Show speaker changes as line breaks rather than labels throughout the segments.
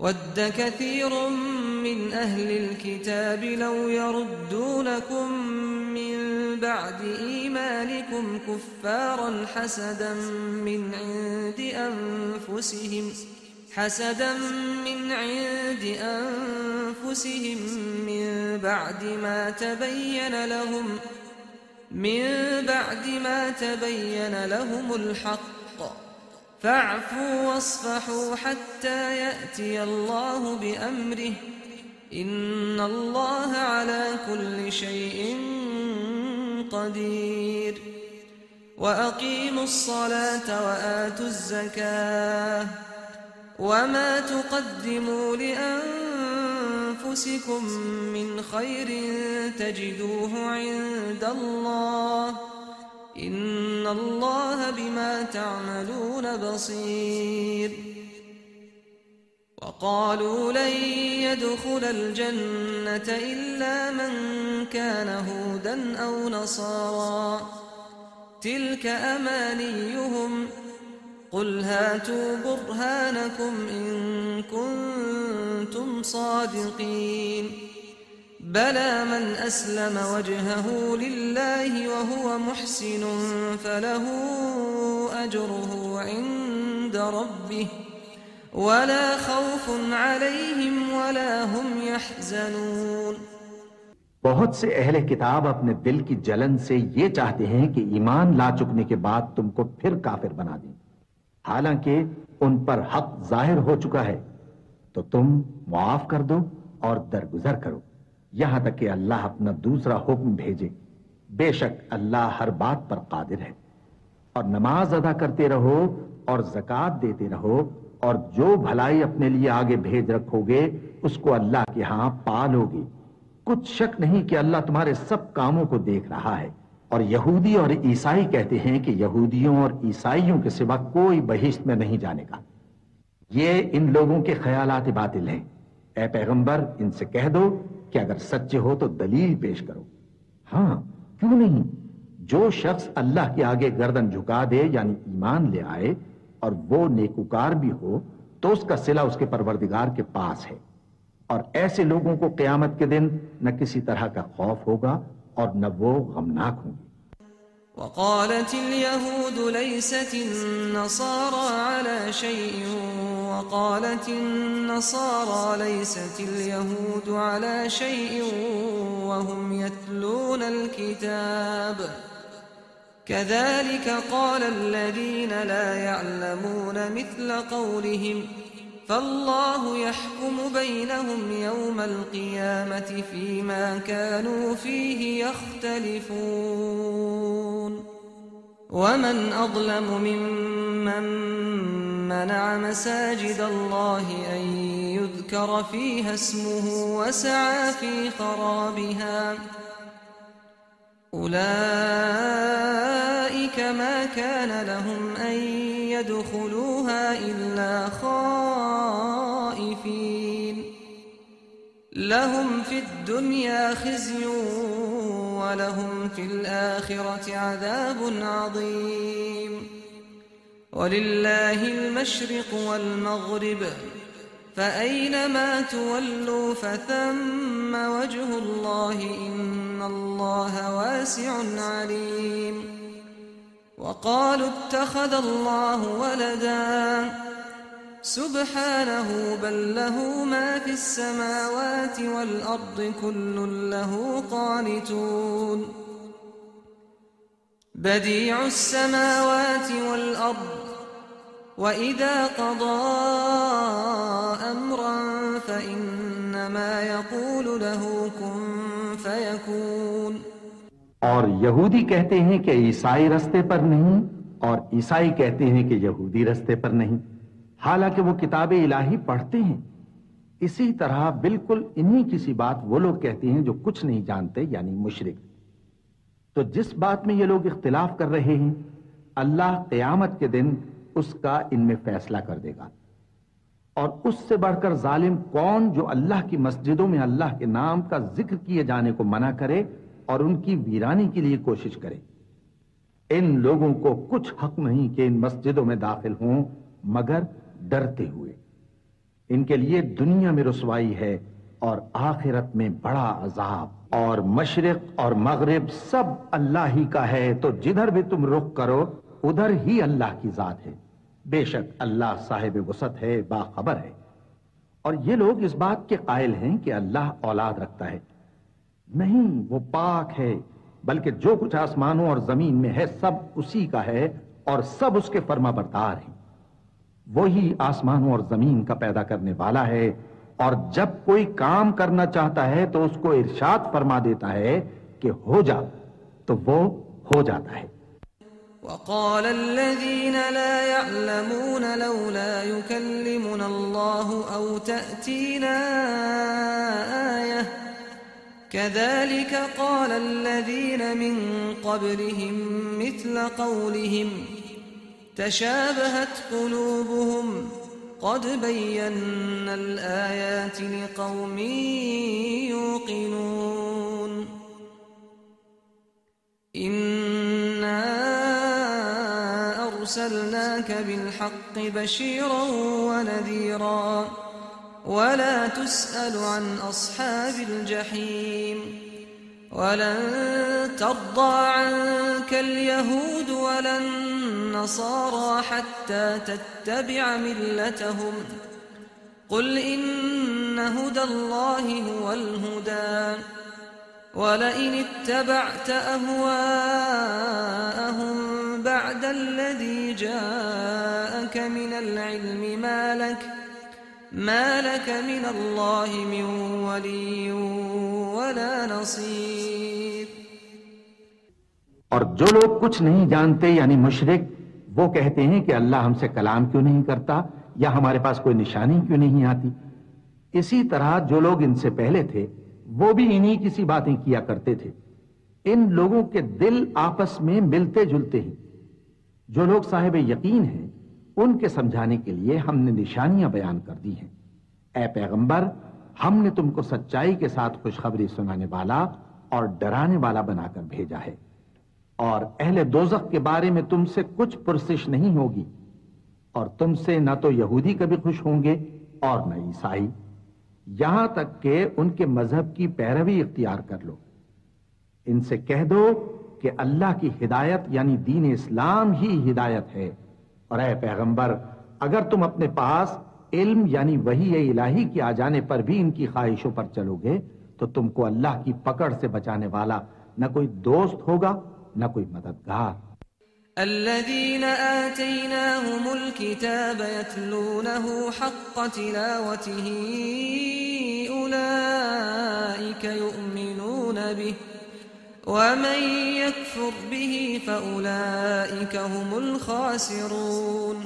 وَدَّ كَثِيرٌ مِّنْ أَهْلِ الْكِتَابِ لَوْ يَرُدُّونَكُم مِّن بَعْدِ إِيمَانِكُمْ كُفَّارًا حَسَدًا مِّنْ عِندِ أَنفُسِهِم مِّن بَعْدِ مَا تَبَيَّنَ لَهُمُ الْحَقُّ فَاعْفُوا وَاصْفَحُوا حَتَّى يَأْتِيَ اللَّهُ بِأَمْرِهِ إِنَّ اللَّهَ عَلَى كُلِّ شَيْءٍ قَدِيرٌ وَأَقِيمُوا الصَّلَاةَ وَآتُوا الزَّكَاةَ وَمَا تُقَدِّمُوا لِأَنفُسِكُم مِّنْ خَيْرٍ تَجِدُوهُ عِندَ اللَّهِ إِنَّ اللَّهَ بِمَا تَعْمَلُونَ بَصِيرٌ وَقَالُوا لَن يَدْخُلَ الْجَنَّةَ إِلَّا مَن كَانَ هُودًا أَوْ نَصَارَىٰ تِلْكَ أَمَانِيُّهُمْ قُلْ هَاتُوا بُرْهَانَكُمْ إِن كُنتُمْ صَادِقِينَ بَلَىٰ مَنْ أَسْلَمَ وَجْهَهُ لِلَّهِ وَهُوَ مُحْسِنٌ فَلَهُ أَجْرُهُ عِندَ رَبِّهِ وَلَا خَوْفٌ عَلَيْهِمْ وَلَا هُمْ يَحْزَنُونَ।
बहुत से अहले किताब अपने दिल की जलन से ये चाहते हैं कि ईमान ला चुकने के बाद तुमको फिर काफिर बना दें, हालांकि उन पर हक जाहिर हो चुका है। तो तुम मुआफ कर दो और दरगुजर करो यहां तक कि अल्लाह अपना दूसरा हुक्म भेजे। बेशक अल्लाह हर बात पर कादिर है। और नमाज अदा करते रहो और ज़कात देते रहो, और जो भलाई अपने लिए आगे भेज रखोगे उसको अल्लाह के यहां पालोगे। कुछ शक नहीं कि अल्लाह तुम्हारे सब कामों को देख रहा है। और यहूदी और ईसाई कहते हैं कि यहूदियों और ईसाइयों के सिवा कोई बहिश्त में नहीं जानेगा। ये इन लोगों के ख्यालात बातिल हैं। ए पैगंबर, इनसे कह दो कि अगर सच्चे हो तो दलील पेश करो। हां, क्यों नहीं। जो शख्स अल्लाह के आगे गर्दन झुका दे यानी ईमान ले आए और वो नेकुकार भी हो तो उसका सिला उसके परवरदिगार के पास है। और ऐसे लोगों को क़यामत के दिन न किसी तरह का खौफ होगा और न वो गमनाक होंगे।
وقالت اليهود ليست النصارى على شيء وقالت النصارى ليست اليهود على شيء وهم يتلون الكتاب كذلك قال الذين لا يعلمون مثل قولهم فالله يحكم بينهم يوم القيامة فيما كانوا فيه يختلفون ومن أظلم ممن منع مساجد الله أن يذكر فيها اسمه وسعى في خرابها أولئك ما كان لهم أن يدخلوها إلا خائفين لهم في الدنيا خزي ولهم في الآخرة عذاب عظيم ولله المشرق والمغرب فأينما تولوا فثم وجه الله إن الله واسع عليم وقالوا اتخذ الله ولدا سبحانه بل له ما في السماوات والأرض كل له قانتون بديع السماوات والأرض وإذا قضى أمرا فإنما يقول له كن فيكون।
और यहूदी कहते हैं कि ईसाई रास्ते पर नहीं और ईसाई कहते हैं कि यहूदी रास्ते पर नहीं, हालांकि वो किताब इलाही पढ़ते हैं। इसी तरह बिल्कुल इन्हीं किसी बात वो लोग कहते हैं जो कुछ नहीं जानते यानी मुशरिक। तो जिस बात में ये लोग इख्तिलाफ कर रहे हैं अल्लाह क़यामत के दिन उसका इनमें फैसला कर देगा। और उससे बढ़कर जालिम कौन जो अल्लाह की मस्जिदों में अल्लाह के नाम का जिक्र किए जाने को मना करे और उनकी वीरानी के लिए कोशिश करे। इन लोगों को कुछ हक नहीं कि इन मस्जिदों में दाखिल हों मगर डरते हुए। इनके लिए दुनिया में रुसवाई है और आखिरत में बड़ा अजाब। और मशरिक और मगरिब सब अल्लाह ही का है, तो जिधर भी तुम रुख करो उधर ही अल्लाह की जात है। बेशक अल्लाह साहिब वसत है, बाखबर है। और ये लोग इस बात के कायल हैं कि अल्लाह औलाद रखता है। नहीं, वो पाक है, बल्कि जो कुछ आसमानों और जमीन में है सब उसी का है और सब उसके फर्माबरदार हैं। वही आसमानों और जमीन का पैदा करने वाला है, और जब कोई काम करना चाहता है तो उसको इरशाद फरमा देता है कि हो जा, तो वो हो जाता है।
वक़ाल अल्लज़ीन ला यअलमून लौला युकल्लिमुना अल्लाहु औ तअतीना आयह कज़ालिक क़ाल अल्लज़ीन मिन क़ब्लिहिम मिस्ल क़ौलिहिम तशाबहत क़ुलूबुहुम क़द बय्यन्ना अल-आयाति लिक़ौमिन युक़िनून। इन्ना अरसलनाक बिल-हक़्क़ि बशीरन व नज़ीरा वला तुस्अलु अन अस्हाबिल जहीम। वलन तर्दा अन्का अल-यहूद वलन नसारा हत्ता तत्तबिअ मिल्लतहुम कुल इन्न हुदल्लाहि हुवल हुदा वलइन इत्तबअत अहवाअहुम बअदल्लज़ी जाअक मिनल इल्मि मा लक मिनल्लाहि मिन वलिय्यिन वला नसीर।
और जो लोग कुछ नहीं जानते यानी मुशरिक, वो कहते हैं कि अल्लाह हमसे कलाम क्यों नहीं करता या हमारे पास कोई निशानी क्यों नहीं आती। इसी तरह जो लोग इनसे पहले थे वो भी इन्हीं किसी बातें किया करते थे। इन लोगों के दिल आपस में मिलते जुलते हैं। जो लोग साहिब यकीन हैं उनके समझाने के लिए हमने निशानियां बयान कर दी हैं। ऐ पैगंबर, हमने तुमको सच्चाई के साथ खुशखबरी सुनाने वाला और डराने वाला बनाकर भेजा है। और अहले दोज़ख के बारे में तुमसे कुछ पुरसिश नहीं होगी, और तुमसे न तो यहूदी कभी खुश होंगे और न ईसाई, यहां तक कि उनके मजहब की पैरवी इख्तियार कर लो। इनसे कह दो कि अल्लाह की हिदायत यानी दीन इस्लाम ही हिदायत है। और ऐ पैगंबर, अगर तुम अपने पास इल्म यानी वही इलाही के आ जाने पर भी इनकी ख्वाहिशों पर चलोगे तो तुमको अल्लाह की पकड़ से बचाने वाला न कोई दोस्त होगा न कोई मददगार।
الذين آتيناهم الكتاب يتلونه حق تلاوته أولئك يؤمنون به ومن يكفر به فأولئك هم الخاسرون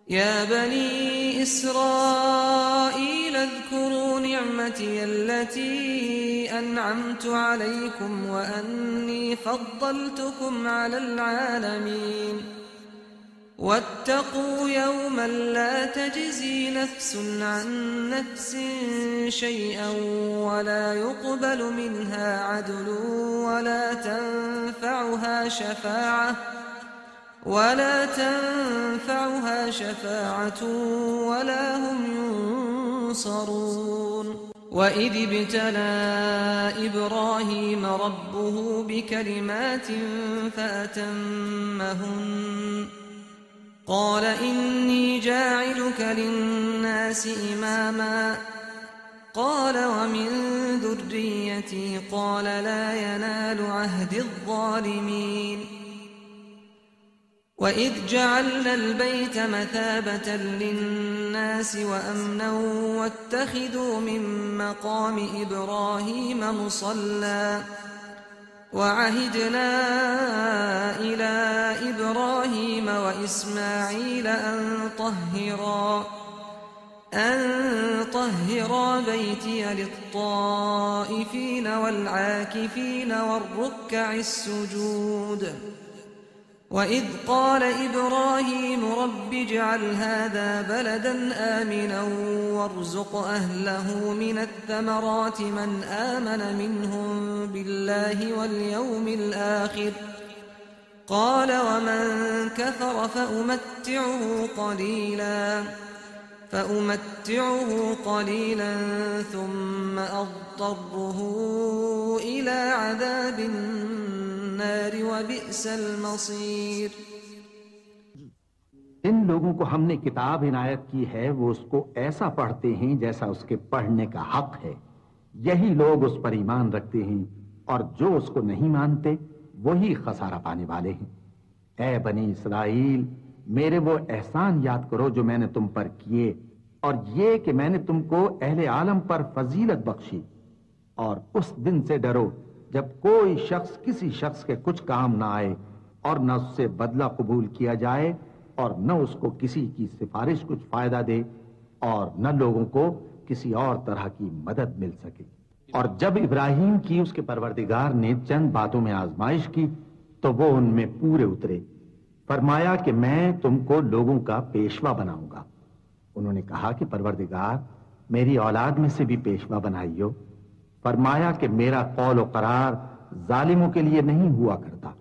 يا بني إسرائيل اذكروا نعمتي التي أنعمت عليكم وأني فضلتكم على العالمين واتقوا يوما لا تجزي نفس عن نفس شيئا ولا يقبل منها عدل ولا تنفعها شفاعة ولا هم ينصرون وإذ ابتلى إبراهيم ربه بكلمات فأتمهن قال إني جاعلك للناس إماما قال ومن ذريتي قال لا ينال عهد الظالمين وإذ جعلنا البيت مثابة للناس وأمنا واتخذوا من مقام إبراهيم مصلى وعهدنا إلى إبراهيم وإسماعيل أن طهرا بيتي للطائفين والعاكفين والركع السجود وإذ قال إبراهيم رب اجعل هذا بلدا آمنا وارزق أهله من الثمرات من آمن منهم بالله واليوم الآخر قال ومن كفر فأمتعه قليلا فأمتعه قليلا ثم أضطره إلى عذاب النار وبئس المصيर।
इन लोगों को हमने किताब इनायत की है, वो उसको ऐसा पढ़ते हैं जैसा उसके पढ़ने का हक है। यही लोग उस पर ईमान रखते हैं, और जो उसको नहीं मानते वही खसारा पाने वाले हैं। ऐ बनी इसराइल, मेरे वो एहसान याद करो जो मैंने तुम पर किए, और ये कि मैंने तुमको अहले आलम पर फजीलत बख्शी। और उस दिन से डरो जब कोई शख्स किसी शख्स के कुछ काम ना आए, और न उससे बदला कबूल किया जाए, और न उसको किसी की सिफारिश कुछ फायदा दे, और न लोगों को किसी और तरह की मदद मिल सके। और जब इब्राहिम की उसके परवरदिगार ने चंद बातों में आजमाइश की, तो वो उनमें पूरे उतरे। फरमाया कि मैं तुमको लोगों का पेशवा बनाऊंगा। उन्होंने कहा कि परवरदिगार, मेरी औलाद में से भी पेशवा बनाइयो। फरमाया कि मेरा कौल और करार जालिमों के लिए नहीं हुआ करता।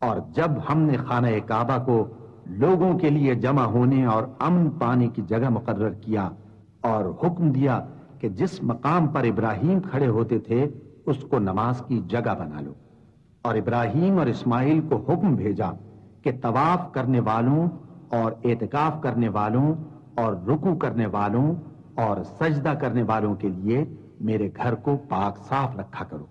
और जब हमने खाना काबा को लोगों के लिए जमा होने और अमन पाने की जगह मुकर्रर किया, और हुक्म दिया कि जिस मकाम पर इब्राहिम खड़े होते थे उसको नमाज की जगह बना लो, और इब्राहिम और इस्माइल को हुक्म भेजा कि तवाफ करने वालों और एतकाफ करने वालों और रुकू करने वालों और सजदा करने वालों के लिए मेरे घर को पाक साफ रखा करो।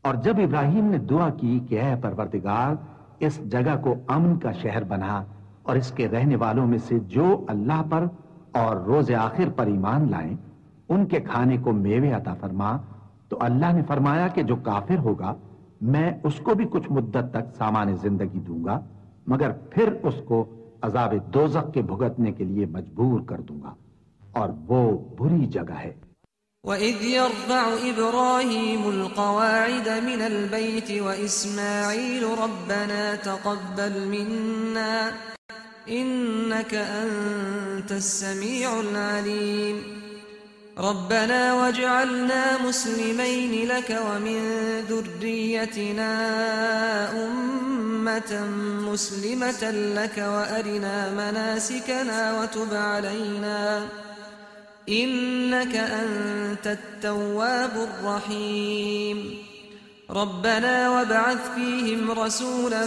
और जब इब्राहिम ने दुआ की कि ऐ परवरदिगार, इस जगह को अमन का शहर बना, और इसके रहने वालों में से जो अल्लाह पर और रोज़े आखिर पर ईमान लाएं उनके खाने को मेवे अता फरमा, तो अल्लाह ने फरमाया कि जो काफिर होगा मैं उसको भी कुछ मुद्दत तक सामान्य जिंदगी दूंगा, मगर फिर उसको अजाब दोज़ख के भुगतने के लिए मजबूर कर दूंगा, और वो बुरी जगह है।
وَإِذْ يَرْفَعُ إِبْرَاهِيمُ الْقَوَاعِدَ مِنَ الْبَيْتِ وَإِسْمَاعِيلُ رَبَّنَا تَقَبَّلْ مِنَّا إِنَّكَ أَنْتَ السَّمِيعُ الْعَلِيمُ رَبَّنَا وَاجْعَلْنَا مُسْلِمَيْنِ لَكَ وَمِنْ ذُرِّيَّتِنَا أُمَّةً مُسْلِمَةً لَكَ وَأَرِنَا مَنَاسِكَنَا وَتُبْ عَلَيْنَا إِنَّكَ أَنْتَ التَّوَّابُ الرَّحِيمُ رَبَّنَا وَابْعَثْ فِيهِمْ رَسُولًا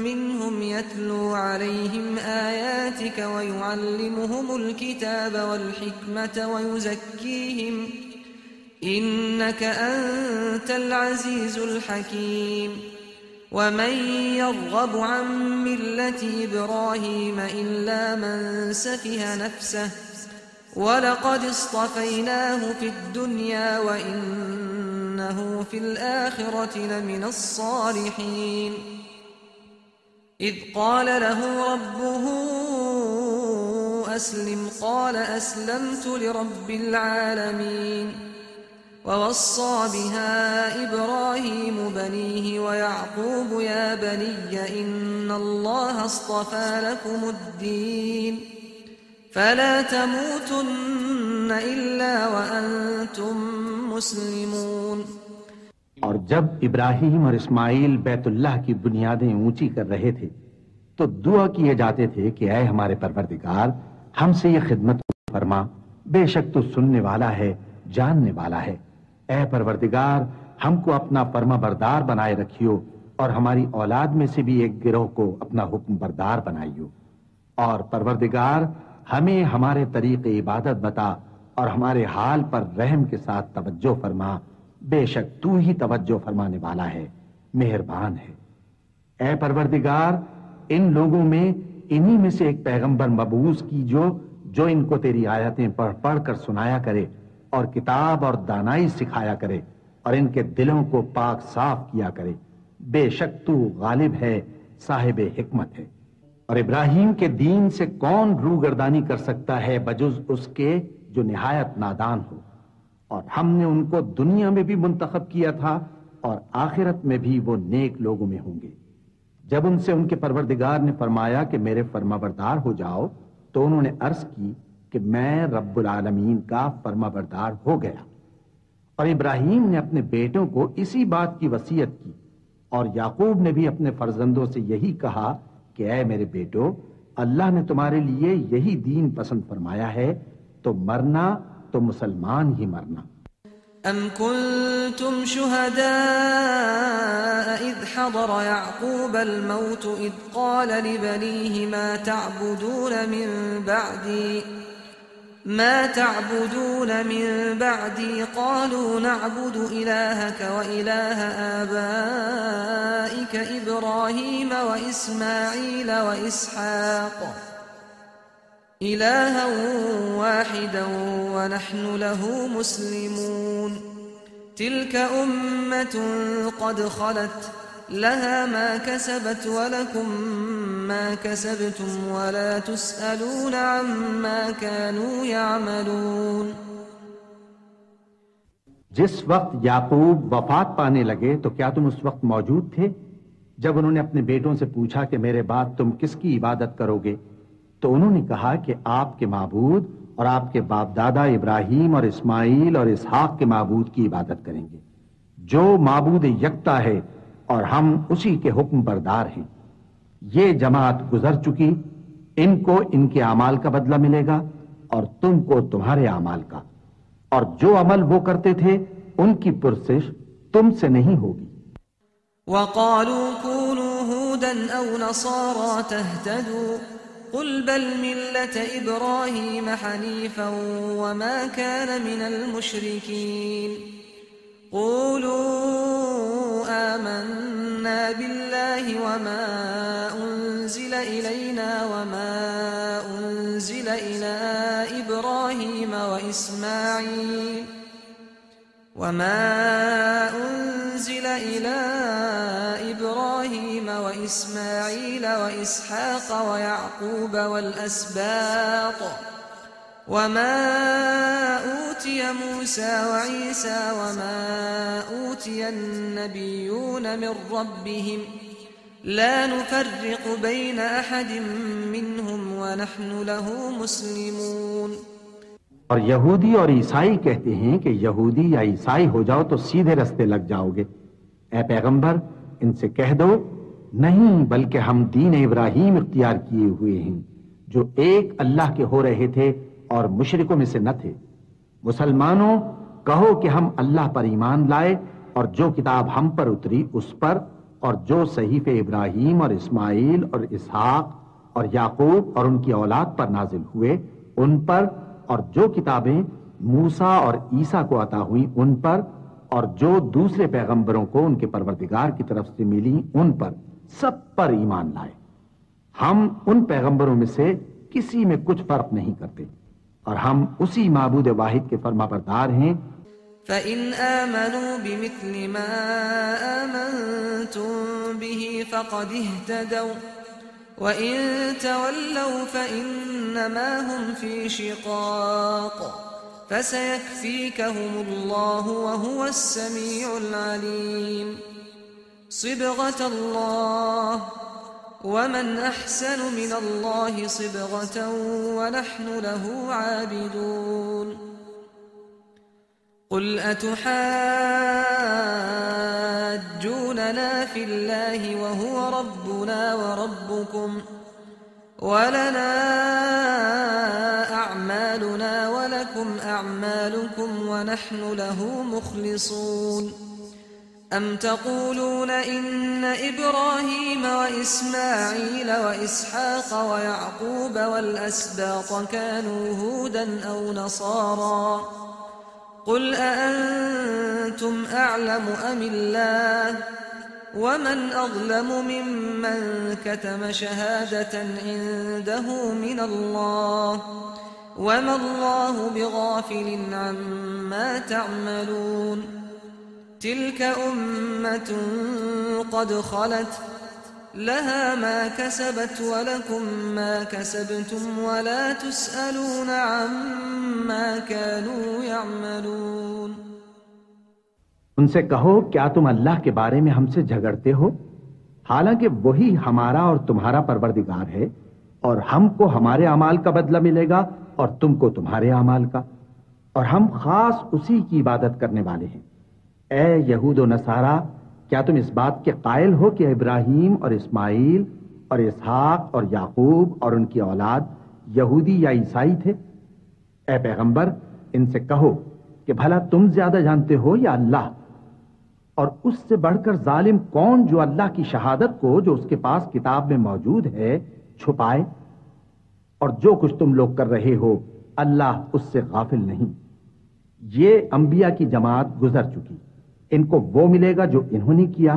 مِّنْهُمْ يَتْلُو عَلَيْهِمْ آيَاتِكَ وَيُعَلِّمُهُمُ الْكِتَابَ وَالْحِكْمَةَ وَيُزَكِّيهِمْ إِنَّكَ أَنْتَ الْعَزِيزُ الْحَكِيمُ وَمَنْ يَرْغَبُ عَنْ مِلَّةِ إِبْرَاهِيمَ إِلَّا مَنْ سَفِهَ نَفْسَهُ وَلَقَدِ اصْطَفَيْنَاهُ فِي الدُّنْيَا وَإِنَّهُ فِي الْآخِرَةِ لَمِنَ الصَّالِحِينَ إِذْ قَالَ لَهُ رَبُّهُ أَسْلِمْ قَالَ أَسْلَمْتُ لِرَبِّ الْعَالَمِينَ وَوَصَّى بِهَا إِبْرَاهِيمُ بَنِيهِ وَيَعْقُوبُ يَا بَنِيَّ إِنَّ اللَّهَ اصْطَفَى لَكُمُ الدِّينَ فلا تموتن إلا وأنتم मुस्लिमून।
और जब इब्राहिम और इस्माइल बैतुल्लाह की बुनियादें ऊंची कर रहे थे, तो दुआ किए जाते थे कि ऐ हमारे परवरदिगार, हमसे ये खिदमत फरमा, बेशक तू सुनने वाला है, जानने वाला है। ऐ परवरदिगार, हमको अपना फर्मा बरदार बनाए रखियो, और हमारी औलाद में से भी एक गिरोह को अपना हुक्म बरदार बनाइयो। और परवरदिगार, हमें हमारे तरीके इबादत बता, और हमारे हाल पर रहम के साथ तवज्जो फरमा, बेशक तू ही तवज्जो फरमाने वाला है, मेहरबान है। ऐ परवरदिगार, इन लोगों में इन्हीं में से एक पैगंबर मबूस की जो इनको तेरी आयतें पढ़ पढ़ कर सुनाया करे, और किताब और दानाई सिखाया करे, और इनके दिलों को पाक साफ किया करे। बेशक तू गालिब है, साहिब हिकमत है। और इब्राहिम के दीन से कौन रूगर्दानी कर सकता है बजुज उसके जो निहायत नादान हो। और हमने उनको दुनिया में भी मुंतखब किया था, और आखिरत में भी वो नेक लोगों में होंगे। जब उनसे उनके परवरदिगार ने फरमाया कि मेरे फरमाबरदार हो जाओ, तो उन्होंने अर्ज की कि मैं रब्बुल आलमीन का फरमाबरदार हो गया। और इब्राहिम ने अपने बेटों को इसी बात की वसीयत की, और याकूब ने भी अपने फर्जंदों से यही कहा कि ऐ मेरे बेटो, अल्लाह ने तुम्हारे लिए यही दीन पसंद फरमाया है, तो मरना तो मुसलमान ही मरना।
أم كنتم شهداء إذ حضر يعقوب الموت إذ قال لبنيه ما تعبدون من بعدي قالوا نعبد إلهك وإله آبائك إبراهيم وإسماعيل وإسحاق إلها واحدا ونحن له مسلمون تلك أمة قد خلت لها ما كسبت ولكم ما كسبتم ولا تسألون عما كانوا يعملون।
जिस वक्त याकूब वफात पाने लगे तो क्या तुम उस वक्त मौजूद थे जब उन्होंने अपने बेटों से पूछा कि मेरे बाद तुम किसकी इबादत करोगे? तो उन्होंने कहा कि आपके माबूद और आपके बाप दादा इब्राहिम और इस्माइल और इसहाक के माबूद की इबादत करेंगे, जो माबूद यकता है और हम उसी के हुक्म बरदार हैं। ये जमात गुजर चुकी, इनको इनके अमाल का बदला मिलेगा और तुमको तुम्हारे अमाल का, और जो अमल वो करते थे उनकी पुरसिश तुमसे नहीं होगी।
वक़ालू कूनू हूदन औ नसारा तहतदू कुल बल मिल्लत इब्राहीम हनीफन वमा कान मिनल मुशरिकीन क़ूलू आमन्ना बिल्लाहि वमा उन्ज़िल इलैना वमा उन्ज़िल इला इब्राहीम व इस्माईल वमा उन्ज़िल इला इब्राहीम व इस्माईल व इसहाक़ व याक़ूब वल अस्बात वमा ऊतिय मूसा व ईसा वमा ऊतिय अन्नबिय्यून मिन रब्बिहिम ला नुफ़र्रिक़ु बैन अहदिम मिनहुम व नहनु लहू मुस्लिमून।
और यहूदी और ईसाई कहते हैं कि यहूदी या ईसाई हो जाओ तो सीधे रास्ते लग जाओगे। ए पैगंबर, इनसे कह दो, नहीं, बल्कि हम दीन इब्राहीम इख्तियार किए हुए हैं, जो एक अल्लाह के हो रहे थे और मुशरिकों में से न थे। मुसलमानों, कहो कि हम अल्लाह पर ईमान लाए और जो किताब हम पर उतरी उस पर, और जो सहीफे इब्राहीम और इस्माइल और इसहाक और याकूब और उनकी औलाद पर नाजिल हुए उन पर, और जो किताबें मूसा और ईसा को अता हुई उन पर, और जो दूसरे पैगंबरों को उनके परवरदिगार की तरफ से मिली उन पर, सब पर ईमान लाए। हम उन पैगंबरों में से किसी में कुछ फर्क नहीं करते और हम उसी माबूद वाहिद के फरमाबरदार हैं।
फ़इन आमनू बिमिस्लि मा आमनतुम बिही फ़क़द इह्तदौ वइन तवल्लौ फ़इन्नमा हुम फ़ी शिक़ाक़ फ़सयक्फ़ीकहुमुल्लाहु वहुवस समीउल अलीम। सिबग़तल्लाह वमन अहसनु मिनल्लाहि सिबग़तन वनहनु लहू आबिदून। क़ुल अतुहाज्जूनना फ़िल्लाहि वहुव रब्बुना व रब्बुकुम वलना अअमालुना वलकुम अअमालुकुम वनहनु लहू मुख़लिसून। अम तक़ूलून इन्न इब्राहीम व इस्माईल व इसहाक़ व याक़ूब वल अस्बात कानू हूदन औ नसारा क़ुल अअंतुम अअलमु अमिल्लाह वमन अज़लमु मिम्मन कतम शहादतन इंदहु मिनल्लाह वमल्लाहु बिग़ाफ़िलिन अम्मा तअमलून। तिल्क उम्मतुन क़द ख़लत लहा मा कसबत वलकुम मा कसबतुम वला तुस्अलून अम्मा कानू यअमलून।
उनसे कहो, क्या तुम अल्लाह के बारे में हमसे झगड़ते हो? हालांकि वही हमारा और तुम्हारा परवरदिगार है, और हमको हमारे अमाल का बदला मिलेगा और तुमको तुम्हारे अमाल का, और हम खास उसी की इबादत करने वाले हैं। ए यहूद व नसारा, क्या तुम इस बात के कायल हो कि इब्राहीम और इस्माइल और इसहाक और याकूब और उनकी औलाद यहूदी या ईसाई थे? ए पैगंबर, इनसे कहो कि भला तुम ज्यादा जानते हो या अल्लाह? और उससे बढ़कर जालिम कौन जो अल्लाह की शहादत को जो उसके पास किताब में मौजूद है छुपाए? और जो कुछ तुम लोग कर रहे हो अल्लाह उससे गाफिल नहीं। ये अंबिया की जमात गुजर चुकी, इनको वो मिलेगा जो इन्होंने किया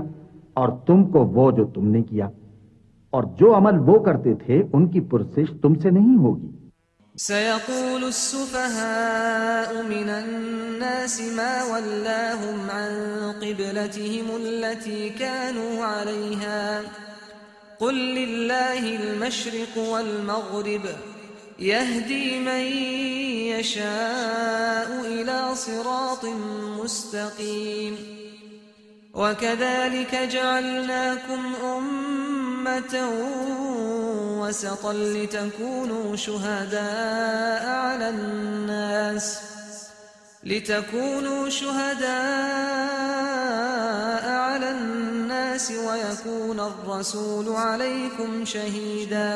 और तुमको वो जो तुमने किया, और जो अमल वो करते थे उनकी पुरसिश तुमसे नहीं होगी।
सयक़ूलु अस्सुफ़हाउ मिनन्नासि मा वल्लाहुम अन क़िब्लतिहिम अल्लती कानू अलैहा क़ुल लिल्लाहिल मशरिक़ु वल मग़रिब यहदी मन यशाअु इला सिरातिन मुस्तक़ीम वकज़ालिक जअलनाकुम उम्मतन वसतन लितकूनू शुहदाअ अला अन्नास वयकून अर्रसूलु अलैकुम शहीदा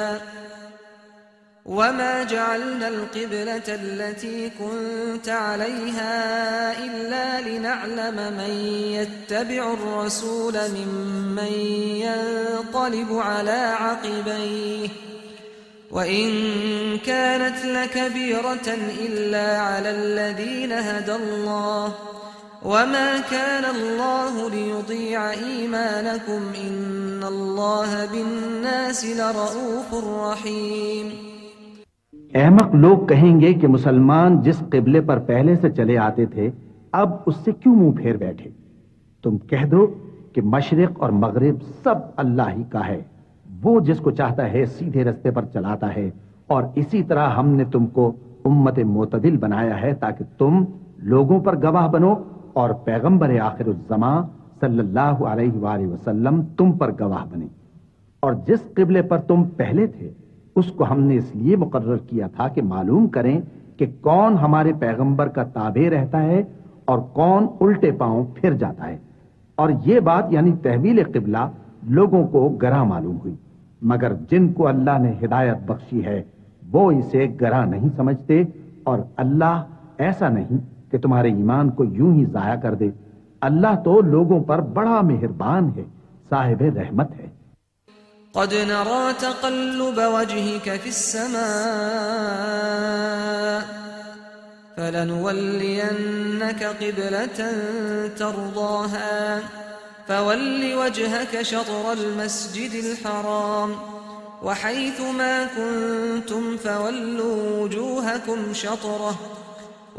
वमा जअलना अलक़िब्लत अल्लती कुन्त अलैहा इल्ला लिनअलम मन यत्तबिउ अर्रसूल मिम्मन यन्क़लिबु अला अक़बैहि वइन कानत लकबीरतन इल्ला अला अल्लज़ीन हदल्लाह वमा कान अल्लाहु लियुड़ीअ ईमानकुम इन्नल्लाह बिन्नासि लरऊफ़ुर रहीम।
अहमक लोग कहेंगे कि मुसलमान जिस किबले पर पहले से चले आते थे अब उससे क्यों मुंह फेर बैठे? तुम कह दो कि मशरिक और मगरिब सब अल्लाह ही का है, वो जिसको चाहता है सीधे रास्ते पर चलाता है। और इसी तरह हमने तुमको उम्मत मोतदिल बनाया है ताकि तुम लोगों पर गवाह बनो और पैगंबर आखिरुज़्ज़मा सल्लल्लाहु अलैहि वसल्लम तुम पर गवाह बने। और जिस किबले पर तुम पहले थे उसको हमने इसलिए मुकर्रर किया था कि मालूम करें कि कौन हमारे पैगंबर का ताबे रहता है और कौन उल्टे पांव फिर जाता है। और ये बात यानी तहवील किबला लोगों को गरा मालूम हुई, मगर जिनको अल्लाह ने हिदायत बख्शी है वो इसे गरा नहीं समझते। और अल्लाह ऐसा नहीं कि तुम्हारे ईमान को यूं ही जाया कर दे। अल्लाह तो लोगों पर बड़ा मेहरबान है, साहिब रहमत है।
क़द नरा तक़ल्लुब वजहिक फ़िस्समाअ फलनुवल्लियन्नक क़िब्लतन तर्ज़ाहा फ़वल्लि वजहक शत्रल मस्जिदिल हराम वहैथुमा कुन्तुम फ़वल्लू वुजूहकुम शत्रह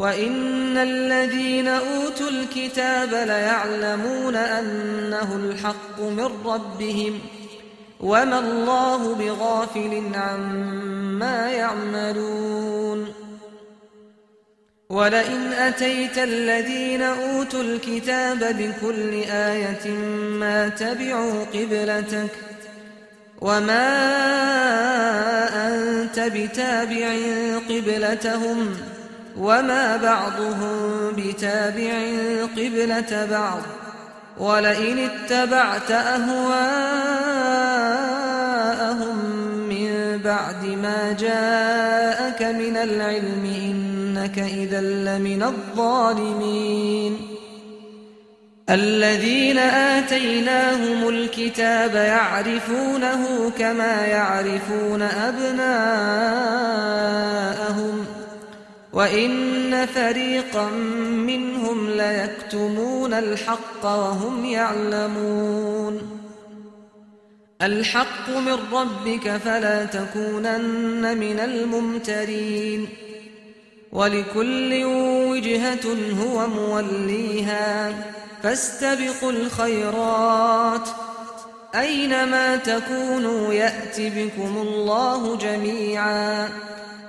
वइन्नल्लज़ीन ऊतुल किताब लयअलमून अन्नहुल हक़्क़ु मिर रब्बिहिम वमा अल्लाहु बिगाफिलिन अम्मा यअमलून वलइन अतैतल्लज़ीन ऊतुल किताब बिकुल्लि आयतिन मा तबिअू क़िब्लतक वमा अंत बिताबिअन क़िब्लतहुम वमा बअदुहुम बिताबिअन क़िब्लत बअद वलइन इत्तबअत अहवाअहुम मिन बअदि मा जाअक मिनल इल्मि इन्नक इज़न लमिनज़-ज़ालिमीन। الذين آتيناهم الكتاب يعرفونه كما يعرفون أبناءهم وإن فريقا منهم ليكتمون الحق وهم يعلمون الحق من ربك فلا تكونن من الممترين ولكل وجهة هو موليها فاستبقوا الخيرات أينما تكونوا يأت بكم الله جميعا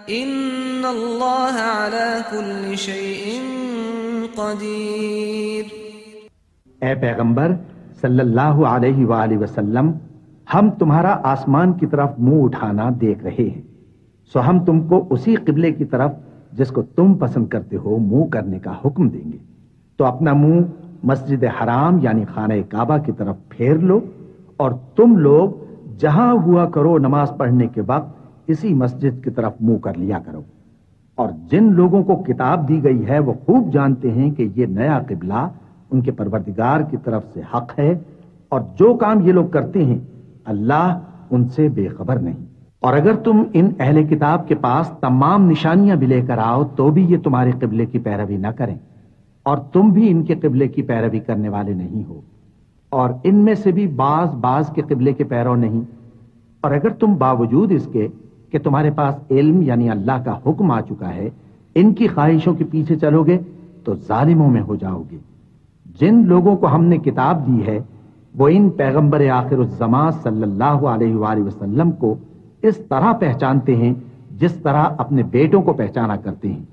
إن الله على كل شيء قدير।
ए पैगंबर सल्लल्लाहु अलैहि वसल्लम, हम तुम्हारा आसमान की तरफ मुंह उठाना देख रहे हैं, सो हम तुमको उसी किबले की तरफ जिसको तुम पसंद करते हो मुंह करने का हुक्म देंगे। तो अपना मुंह मस्जिद हराम यानी खाने काबा की तरफ फेर लो और तुम लोग जहां हुआ करो नमाज पढ़ने के वक्त इसी मस्जिद की तरफ मुंह कर लिया करो। और जिन लोगों को किताब दी गई है वो खूब जानते हैं कि ये नया किबला उनके परवरदिगार की तरफ से हक है, और जो काम ये लोग करते हैं अल्लाह उनसे बेखबर नहीं। और अगर तुम इन अहले किताब के पास तमाम निशानियां भी लेकर आओ तो भी ये तुम्हारे किबले की पैरवी न करें, और तुम भी इनके किबले की पैरवी करने वाले नहीं हो, और इनमें से भी बाज के किबले के पैरव नहीं। और अगर तुम बावजूद इसके कि तुम्हारे पास इल्म यानी अल्लाह का हुक्म आ चुका है, इनकी ख्वाहिशों के पीछे चलोगे तो जालिमों में हो जाओगे। जिन लोगों को हमने किताब दी है वो इन पैगंबर आखिरुज़्ज़मां सल्लल्लाहु अलैहि वसल्लम को इस तरह पहचानते हैं जिस तरह अपने बेटों को पहचाना करते हैं,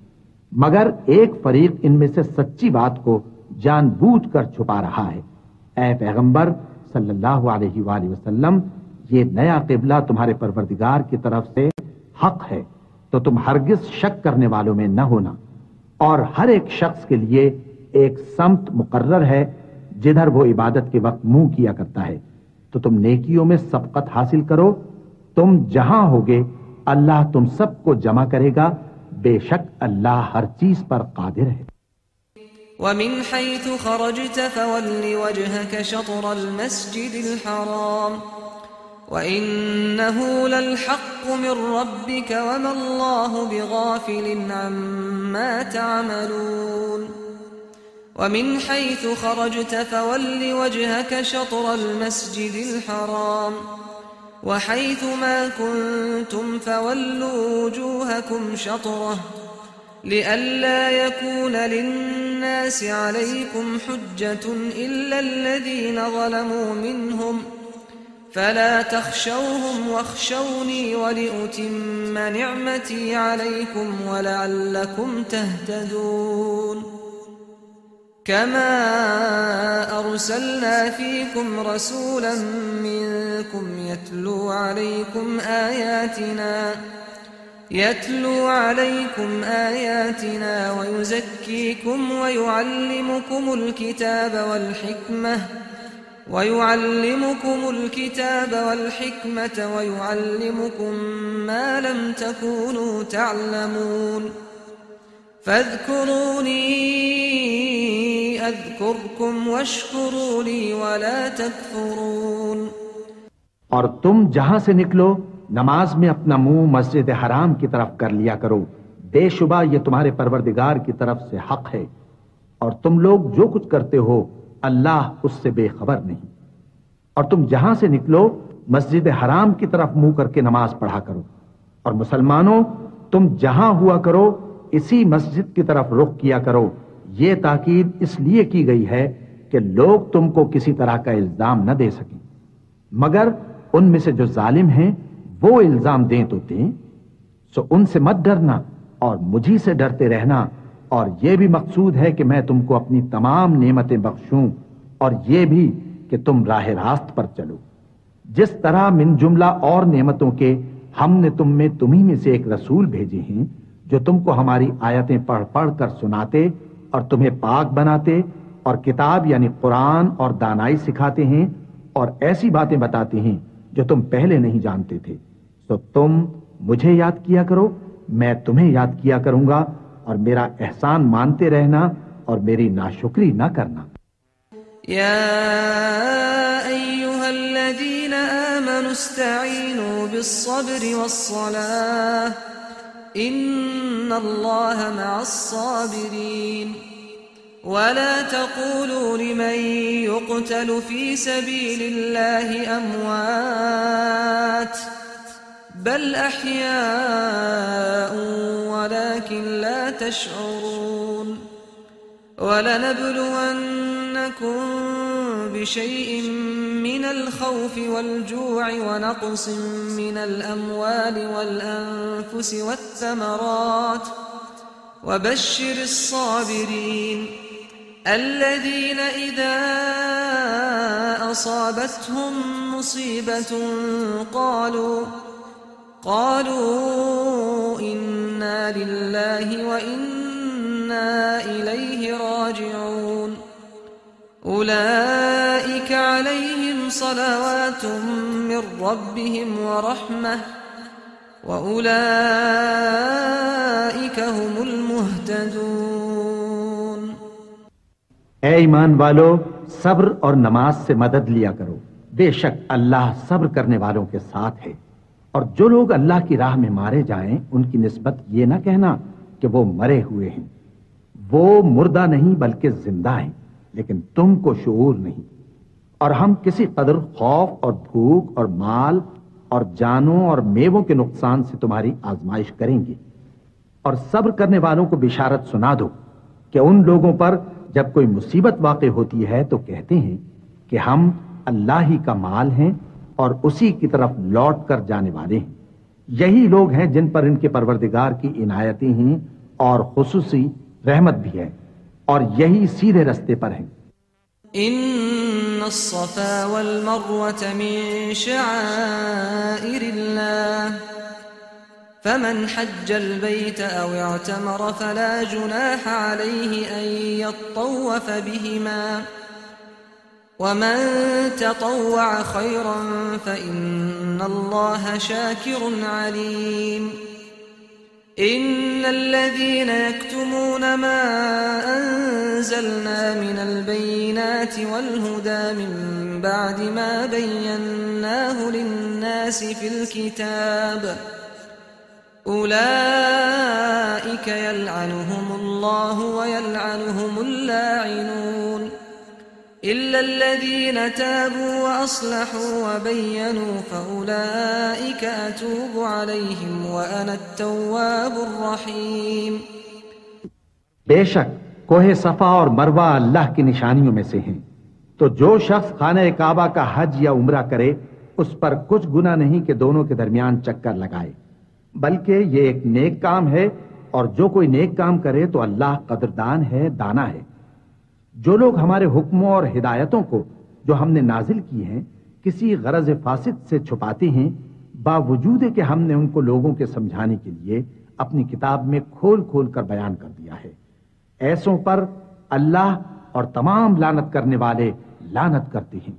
मगर एक फरीक इनमें से सच्ची बात को जानबूझकर छुपा रहा है। ऐ पैगंबर सल्लल्लाहु अलैहि वसल्लम, ये नया किबला तुम्हारे परवरदिगार की तरफ से हक है, तो तुम हरगिज शक करने वालों में न होना। और हर एक शख्स के लिए एक समत मुकर्रर है जिधर वो इबादत के वक्त मुंह किया करता है, तो तुम नेकियों में सबकत हासिल करो। तुम जहां होगे अल्लाह तुम सबको जमा करेगा, बेशक अल्लाह हर चीज पर कादिर है।
वमिन हैथु खरजत फवल्लि वजहक शत्रल मस्जिदिल हराम वइन्नहु ललहक्कु मिर रब्बिक वमल्लाहु बिगाफिलिन अम्मा तअमलून। वमिन हैथु खरजत फवल्लि वजहक शत्रल मस्जिदिल हराम वहैथुमा कुन्तुम फवल्लू वुजूहकुम शत्रह लिअल्ला यकून लिन्नासि अलैकुम हुज्जतुन इल्ला अल्लज़ीना ज़लमू मिन्हुम फला तख्शौहुम वख्शौनी वलिउतिम्म निअमती अलैकुम वलअल्लकुम तहतदून। कमा अरसलना फीकुम रसूला मिनकुम यत्लू अलैकुम आयातिना वयुज़क्कीकुम वयुअल्लिमुकुमुल किताब वल हिकमत वयुअल्लिमुकुम मा लम तकूनू तअलमून। फज़कुरूनी अज़कुरकुम वश्कुरू ली वला तकफुरून।
और तुम जहां से निकलो नमाज में अपना मुंह मस्जिद हराम की तरफ कर लिया करो, बेशुबा ये तुम्हारे परवरदिगार की तरफ से हक है, और तुम लोग जो कुछ करते हो अल्लाह उससे बेखबर नहीं। और तुम जहां से निकलो मस्जिद हराम की तरफ मुंह करके नमाज पढ़ा करो, और मुसलमानों तुम जहां हुआ करो इसी मस्जिद की तरफ रुख किया करो। ये ताकीद इसलिए की गई है कि लोग तुमको किसी तरह का इल्जाम न दे सकें, मगर उनमें से जो जालिम हैं वो इल्जाम दें तो दें। सो उनसे मत डरना और मुझी से डरते रहना, और यह भी मकसूद है कि मैं तुमको अपनी तमाम नेमतें बख्शूं, और यह भी कि तुम राह रास्त पर चलो। जिस तरह मिन जुमला और नेमतों के हमने तुम्ही में से एक रसूल भेजे हैं जो तुमको हमारी आयतें पढ़ पढ़ कर सुनाते और तुम्हें पाक बनाते और किताब यानी कुरान और दानाई सिखाते हैं और ऐसी बातें बताते हैं जो तुम पहले नहीं जानते थे। तो तुम मुझे याद किया करो, मैं तुम्हें याद किया करूंगा, और मेरा एहसान मानते रहना और मेरी नाशुक्री न करना।
या अय्युहल्लज़ीना आमनु इस्तईनु बिस्सब्रि वस्सलाह इन्नल्लाहा मअस्साबिरीन। वला तक़ूलू लिमन युक़तलु फ़ी सबीलिल्लाहि अमवात बल अह्याउन वलाकिन ला तशऊरून। वलनब्लुवन्नकुम बिशैइन मिनल खौफ़ि वल्जू'i वनक़्सिन मिनल अम्वालि वल अन्फुसि वत्थमरात वबश्शिरिस साबिरीन الذين إذا أصابتهم مصيبة قالوا إنا لله وإنا إليه راجعون أولئك عليهم صلوات من ربهم ورحمة وأولئك هم المهتدون।
ऐ ईमान वालो, सब्र और नमाज से मदद लिया करो, बेशक अल्लाह सब्र करने वालों के साथ है। और जो लोग अल्लाह की राह में मारे जाएं, उनकी निस्बत ये ना कहना कि वो मरे हुए हैं। वो मुर्दा नहीं बल्कि जिंदा हैं, लेकिन तुमको शऊर नहीं। और हम किसी कदर खौफ और भूख और माल और जानों और मेवों के नुकसान से तुम्हारी आजमाइश करेंगे। और सब्र करने वालों को बिशारत सुना दो कि उन लोगों पर जब कोई मुसीबत वाक़ई होती है तो कहते हैं कि हम अल्लाह ही का माल हैं और उसी की तरफ लौट कर जाने वाले हैं। यही लोग हैं जिन पर इनके परवरदिगार की इनायतें हैं और खुसूसी रहमत भी है, और यही सीधे रास्ते पर हैं।
इन्नस्सफ़ा वल्मर्वत मिन शआइरिल्लाह फमन हज्जल बैत औ इअतमर फला जुनाह अलैहि अन यत्तव्वफ़ बिहिमा वमन ततव्वअ खैरन फ़इन्नल्लाह शाकिरुन अलीम। इन्नल्लज़ीना यक्तुमूना मा अंज़लना मिनल बय्यिनाति वल हुदा मिन बअदि मा बय्यन्नाहु लिन्नासि फिल किताब उलाइक यलअनुहुमुल्लाहु व यलअनुहुमुल लाइनून इल्लल्लज़ीना ताबू व अस्लहू व बय्यनू फउलाइक अतूबु अलैहिम व अना अत-तव्वाबुर रहीम।
बेशक कोहे सफा और मरवा अल्लाह की निशानियों में से हैं, तो जो शख्स खाने काबा का हज या उम्रा करे उस पर कुछ गुनाह नहीं कि दोनों के दरमियान चक्कर लगाए, बल्कि ये एक नेक काम है। और जो कोई नेक काम करे तो अल्लाह कदरदान है, दाना है। जो लोग हमारे हुक्मों और हिदायतों को जो हमने नाजिल की हैं किसी गरज फासिद से छुपाते हैं, बावजूद कि हमने उनको लोगों के समझाने के लिए अपनी किताब में खोल खोल कर बयान कर दिया है। ऐसों पर अल्लाह और तमाम लानत करने वाले लानत करते हैं।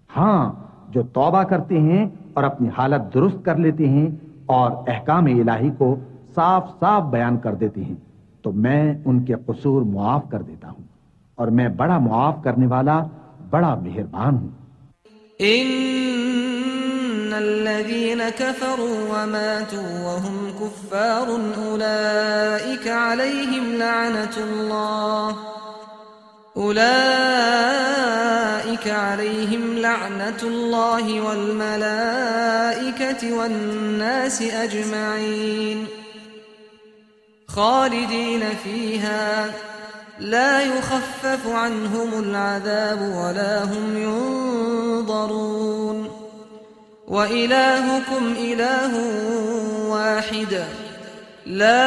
हाँ, जो तौबा करते हैं और अपनी हालत दुरुस्त कर लेते हैं और अहकाम इलाही को साफ साफ बयान कर देते हैं, तो मैं उनके कसूर मुआफ कर देता हूं, और मैं बड़ा मुआफ करने वाला, बड़ा मेहरबान हूं।
इन्नल्लज़ीना कफ़रू व मातू व हुम कुफ़्फ़ारुन उलाइक अलैहिम लअनतुल्लाहि वल मलाइकति वन नासि अजमईन खालिदीन फीहा ला युखफ़्फ़फ़ु अन्हुमुल अज़ाब वला हुम युनज़रून व इलाहुकुम इलाहुन वाहिद ला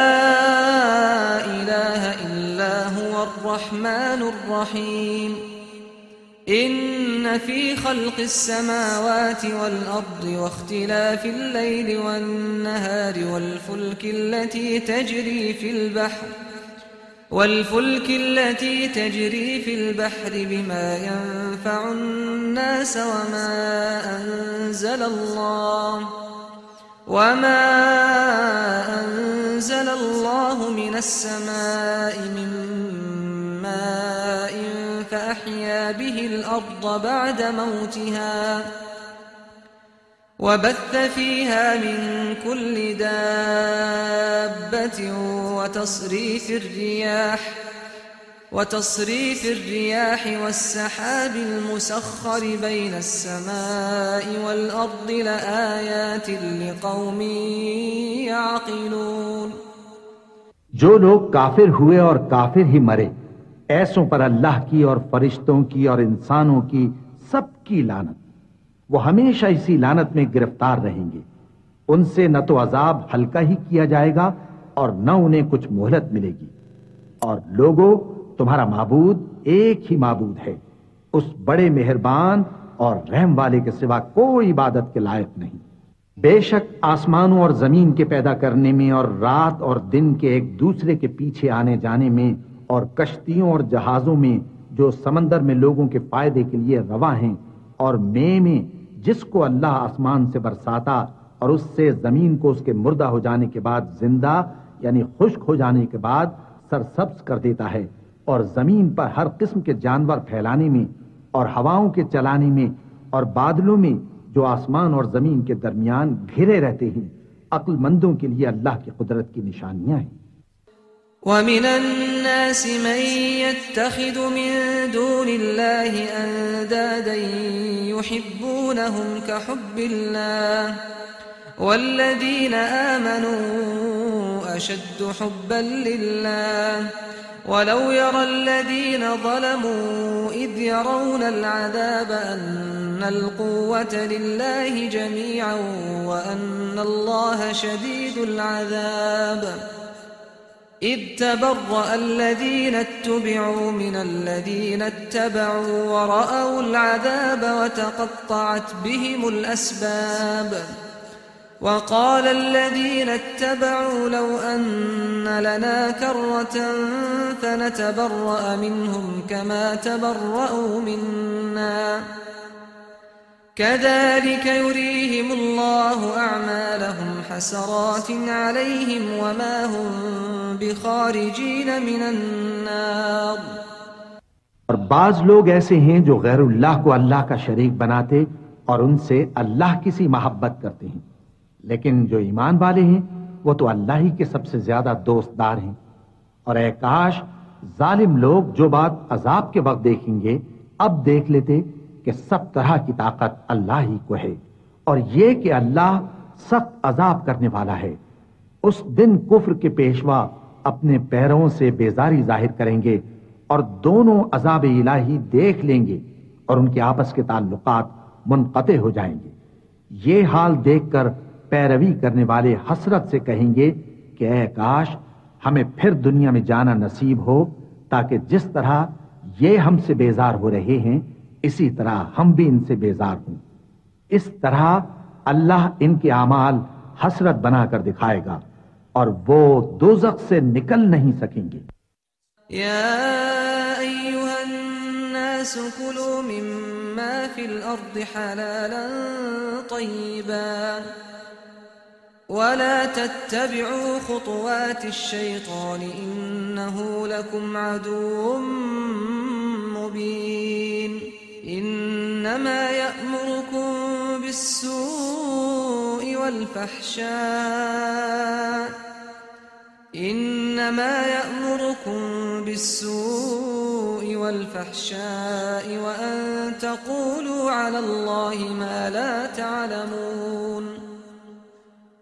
इलाहा इल्ला हुवर रहमानुर रहीम। इन्न फी खल्क़िस समावाति वल अर्दि वख्तिलाफिल लैलि वन नहारि वल फुल्कि التي تجري في البحر بما ينفع الناس وما أنزل الله من السماء من ماء فأحيا به الأرض بعد موتها وبث فيها من كل دابة وتصريف الرياح والسحاب المسخر بين السماء والأرض لآيات لقوم يعقلون।
जो लोग काफिर हुए और काफिर ही मरे, ऐसों पर अल्लाह की और फरिश्तों की और इंसानों की सबकी लानत। वो हमेशा इसी लानत में गिरफ्तार रहेंगे। उनसे न तो अजाब हल्का ही किया जाएगा और न उन्हें कुछ मोहलत मिलेगी। और लोगों, तुम्हारा माबूद एक ही माबूद है, उस बड़े मेहरबान और रहम वाले के सिवा कोई इबादत के लायक नहीं। बेशक आसमानों और जमीन के पैदा करने में और रात और दिन के एक दूसरे के पीछे आने जाने में और कश्तियों और जहाजों में जो समंदर में लोगों के फायदे के लिए रवा हैं, और मे में जिसको अल्लाह आसमान से बरसाता और उससे जमीन को उसके मुर्दा हो जाने के बाद जिंदा यानी खुश्क हो जाने के बाद सरसब्ज कर देता है, और जमीन पर हर किस्म के जानवर फैलाने में और हवाओं के चलाने में और बादलों में जो आसमान और जमीन के दरमियान घिरे रहते हैं, अक्लमंदों के लिए अल्लाह की कुदरत की निशानियां हैं।
وَمِنَ النَّاسِ مَن يَتَّخِذُ مِن دُونِ اللَّهِ أَندَادًا يُحِبُّونَهُمْ كَحُبِّ اللَّهِ وَالَّذِينَ آمَنُوا أَشَدُّ حُبًّا لِّلَّهِ وَلَوْ يَرَى الَّذِينَ ظَلَمُوا إِذْ يَرَوْنَ الْعَذَابَ أَنَّ الْقُوَّةَ لِلَّهِ جَمِيعًا وَأَنَّ اللَّهَ شَدِيدُ الْعَذَابِ إذ تبرأ الذين اتبعوا من الذين اتبعوا ورأوا العذاب وتقطعت بهم الأسباب وقال الذين اتبعوا لو أن لنا كرة فنتبرأ منهم كما تبرأوا منا كذلك يريهم الله أعمالهم حسرات عليهم وما هم بخارجين من النار।
और बाज लोग ऐसे हैं जो गैरुल्लाह को अल्लाह का शरीक बनाते और उनसे अल्लाह की सी मोहब्बत करते हैं, लेकिन जो ईमान वाले हैं वो तो अल्लाह ही के सबसे ज्यादा दोस्तदार हैं। और ऐ काश जालिम लोग जो बात अजाब के वक्त देखेंगे अब देख लेते कि सब तरह की ताकत अल्लाह ही को है, और ये कि अल्लाह सख्त अजाब करने वाला है। उस दिन कुफ्र के पेशवा अपने पैरों से बेजारी जाहिर करेंगे और दोनों अजाब इलाही देख लेंगे और उनके आपस के ताल्लुकात मुनक़ते हो जाएंगे। ये हाल देखकर पैरवी करने वाले हसरत से कहेंगे कि ऐ काश हमें फिर दुनिया में जाना नसीब हो, ताकि जिस तरह ये हमसे बेजार हो रहे हैं इसी तरह हम भी इनसे बेजार हों। इस तरह अल्लाह इनके आमाल हसरत बनाकर दिखाएगा और वो दोज़ख से निकल नहीं सकेंगे।
या अय्युहन नास कुलू मिम्मा फिल अर्दि हलालन तय्यिबा वला तत्तबिउ खुतवाति शैतान इन्नहु लकुम अदुव्वुम मुबीन इन्नमा यअमुरुकुम बिस्सूइ वल फहशाइ إنما يأمركم بالسوء والفحشاء وأن تقولوا على الله ما لا تعلمون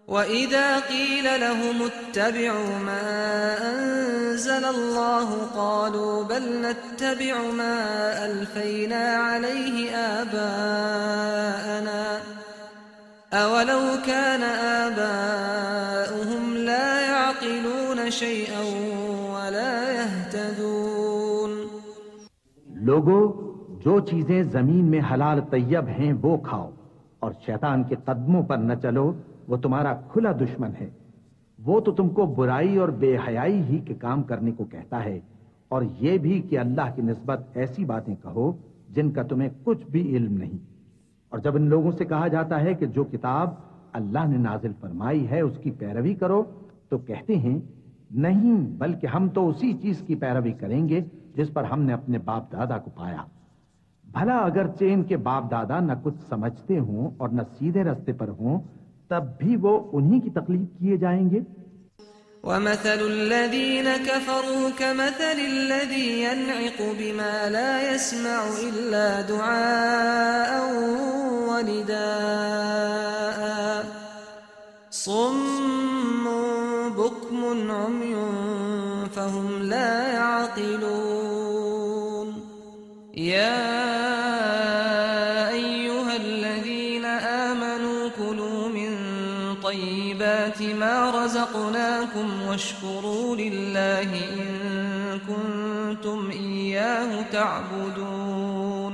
وإذا قيل لهم اتبعوا ما أنزل الله قالوا بل نتبع ما ألفينا عليه آباءنا أولو كان آباؤهم لا يعقلون شيئا ولا يهتدون।
लोगो, जो चीजें जमीन में हलाल तैयब हैं वो खाओ और शैतान के कदमों पर न चलो, वो तुम्हारा खुला दुश्मन है। वो तो तुमको बुराई और बेहयाई ही के काम करने को कहता है, और ये भी कि अल्लाह की निस्बत ऐसी बातें कहो जिनका तुम्हें कुछ भी इल्म नहीं। और जब इन लोगों से कहा जाता है कि जो किताब अल्लाह ने नाजिल फरमाई है उसकी पैरवी करो, तो कहते हैं नहीं, बल्कि हम तो उसी चीज की पैरवी करेंगे जिस पर हमने अपने बाप दादा को पाया। भला अगरचे इनके बाप दादा न कुछ समझते हों और न सीधे रास्ते पर हों, तब भी वो उन्हीं की तकलीफ किए जाएंगे।
وَمَثَلُ الَّذِينَ كَفَرُوا كَمَثَلِ الَّذِي يَنْعِقُ بِمَا لَا يَسْمَعُ إِلَّا دُعَاءً وَنِدَاءً صُمٌّ بُكْمٌ عُمْيٌ فَهُمْ لَا يَعْقِلُونَ يَا أَيُّهَا الَّذِينَ آمَنُوا كُلُوا مِن طَيِّبَاتِ مَا رَزَقْنَاكُمْ وَاشْكُرُوا لِلَّهِ إِن كُنتُمْ إِيَّاهُ تَعْبُدُونَ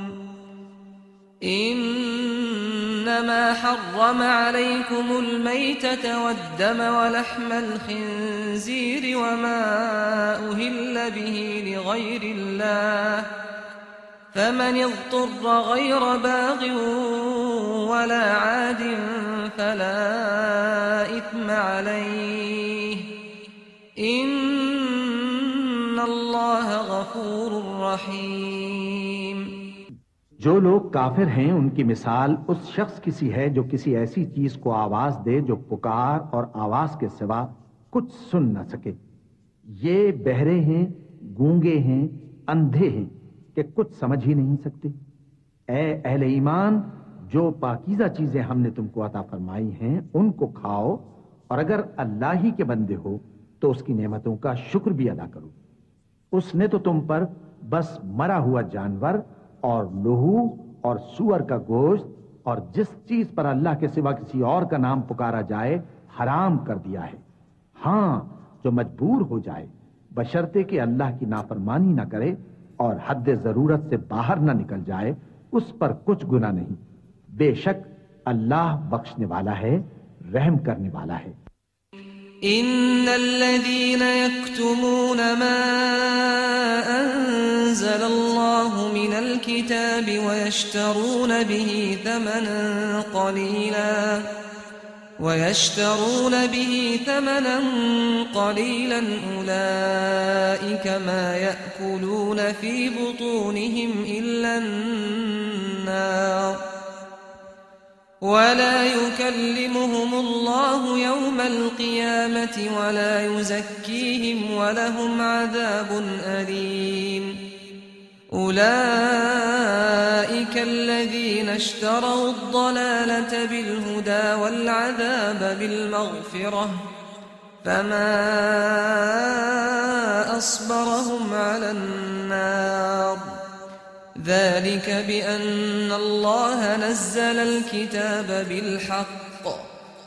إِنَّمَا حَرَّمَ عَلَيْكُمُ الْمَيْتَةَ وَالدَّمَ وَلَحْمَ الْخِنزِيرِ وَمَا أُهِلَّ بِهِ لِغَيْرِ اللَّهِ فمن اضطر غير باغ ولا عاد فلا إثم عليه إن الله غفور रहीम।
जो लोग काफिर हैं उनकी मिसाल उस शख्स की सी है जो किसी ऐसी चीज को आवाज दे जो पुकार और आवाज के सिवा कुछ सुन न सके। ये बहरे हैं, गूंगे हैं, अंधे हैं कि कुछ समझ ही नहीं सकते। ऐ अहले ईमान, जो पाकीज़ा चीजें हमने तुमको अता फरमाई हैं उनको खाओ, और अगर अल्लाह ही के बंदे हो तो उसकी नेमतों का शुक्र भी अदा करो। उसने तो तुम पर बस मरा हुआ जानवर और लोहू और सूअर का गोश्त और जिस चीज पर अल्लाह के सिवा किसी और का नाम पुकारा जाए हराम कर दिया है। हां, जो मजबूर हो जाए बशर्ते कि अल्लाह की नाफरमानी ना करे और हद जरूरत से बाहर ना निकल जाए, उस पर कुछ गुनाह नहीं। बेशक अल्लाह बख्शने वाला है, रहम करने वाला है।
इन्नल्लज़ीन यक्तुमून मा अंज़लल्लाहु मिनल किताबि वयश्तरून बिही थमनन क़लीलन उलाइक मा यअकुलून फी बुतूनिहिम इल्लन नार वला युकल्लिमुहुमुल्लाहु यौमल क़ियामति वला युज़क्कीहिम वलहुम अज़ाबुन अलीम। उलाइक अल्लज़ीना इश्तरौ अद-दलालत बिल-हुदा वल-अज़ाब बिल-मग़फ़िरह फमा अस्बरहुम अलन-नार ذلك بأن الله نزل الكتاب بالحق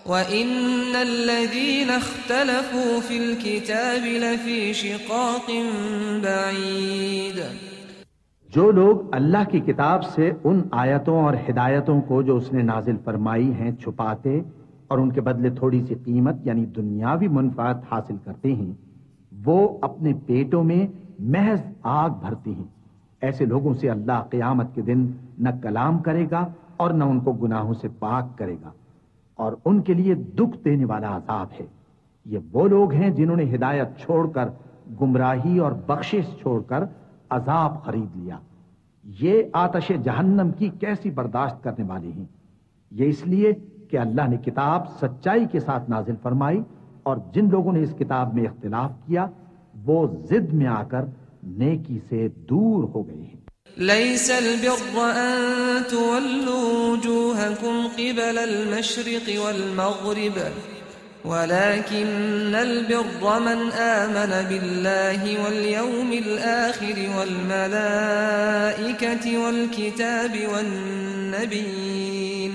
وإن الذين اختلفوا في الكتاب لفي شقاق بعيد।
जो लोग अल्लाह की किताब से उन आयतों और हिदायतों को जो उसने नाजिल फरमाई हैं छुपाते और उनके बदले थोड़ी सी कीमत यानी दुनियावी मुनफात हासिल करते हैं, वो अपने पेटों में महज आग भरते हैं। ऐसे लोगों से अल्लाह क़यामत के दिन न कलाम करेगा और न उनको गुनाहों से पाक करेगा, और उनके लिए दुख देने वाला अज़ाब है। ये वो लोग हैं जिन्होंने हिदायत छोड़कर, गुमराही और बख्शिश छोड़कर अज़ाब खरीद लिया। ये आतश जहन्नम की कैसी बर्दाश्त करने वाले हैं। ये इसलिए कि अल्लाह ने किताब सच्चाई के साथ नाजिल फरमाई और जिन लोगों ने इस किताब में इख्तिलाफ किया वो जिद में आकर नेकी से दूर हो गए हैं।
लैसल बिर्र अन तुवल्लू वुजूहकुम क़िबलल मशरिक़ि वल मग़रिब वलाकिन्नल बिर्र मन आमन बिल्लाहि वल यौमिल आखिर वल मलाइकति वल किताबि वन नबिय्यीन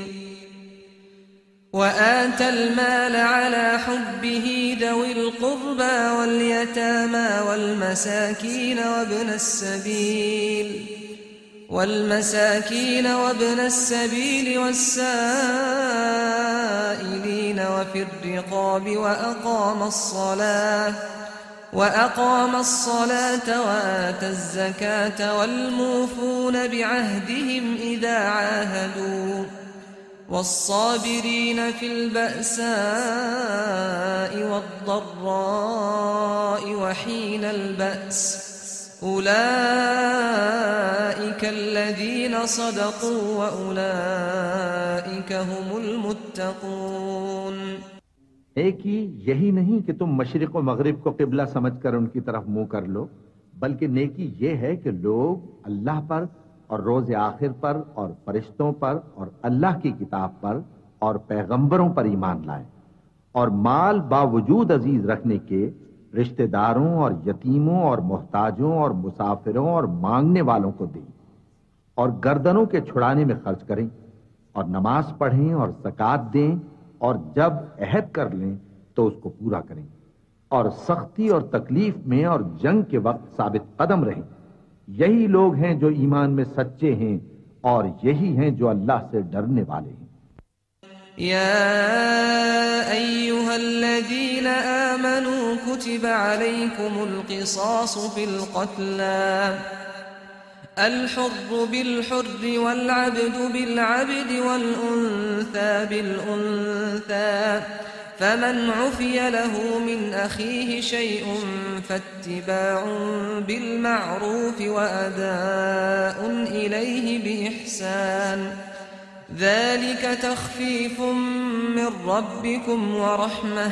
وآتى المال على حبه ذوي القربى واليتامى والمساكين وابن السبيل والسائلين وفي الرقاب وأقام الصلاة وآتى الزكاة والموفون بعهدهم إذا عاهدوا والصابرين في البأساء والضراء وحين البأس أولئك الذين صدقوا وأولئك هم المتقون।
एक ही यही नहीं कि तुम मशरिक और मगरिब को किबला समझकर उनकी तरफ मुंह कर लो, बल्कि नेकी ये है कि लोग अल्लाह पर और रोज़े आखिर पर और फरिश्तों पर और अल्लाह की किताब पर और पैगंबरों पर ईमान लाए और माल बावजूद अजीज रखने के रिश्तेदारों और यतीमों और मोहताजों और मुसाफिरों और मांगने वालों को दें और गर्दनों के छुड़ाने में खर्च करें और नमाज पढ़ें और ज़कात दें और जब अहद कर लें तो उसको पूरा करें और सख्ती और तकलीफ में और जंग के वक्त साबित कदम रहें। यही लोग हैं जो ईमान में सच्चे हैं और यही हैं जो अल्लाह से डरने वाले हैं।
या अय्युहल्लज़ीना आमनू कुतिबा अलैकुमुल क़िसासु फ़िल क़त्ला الحر بالحر والعبد بالعبد والأنثى بالأنثى، فمن عفي له من أخيه شيء فاتباع بالمعروف وأداء إليه بإحسان، ذلك تخفيف من ربكم ورحمة،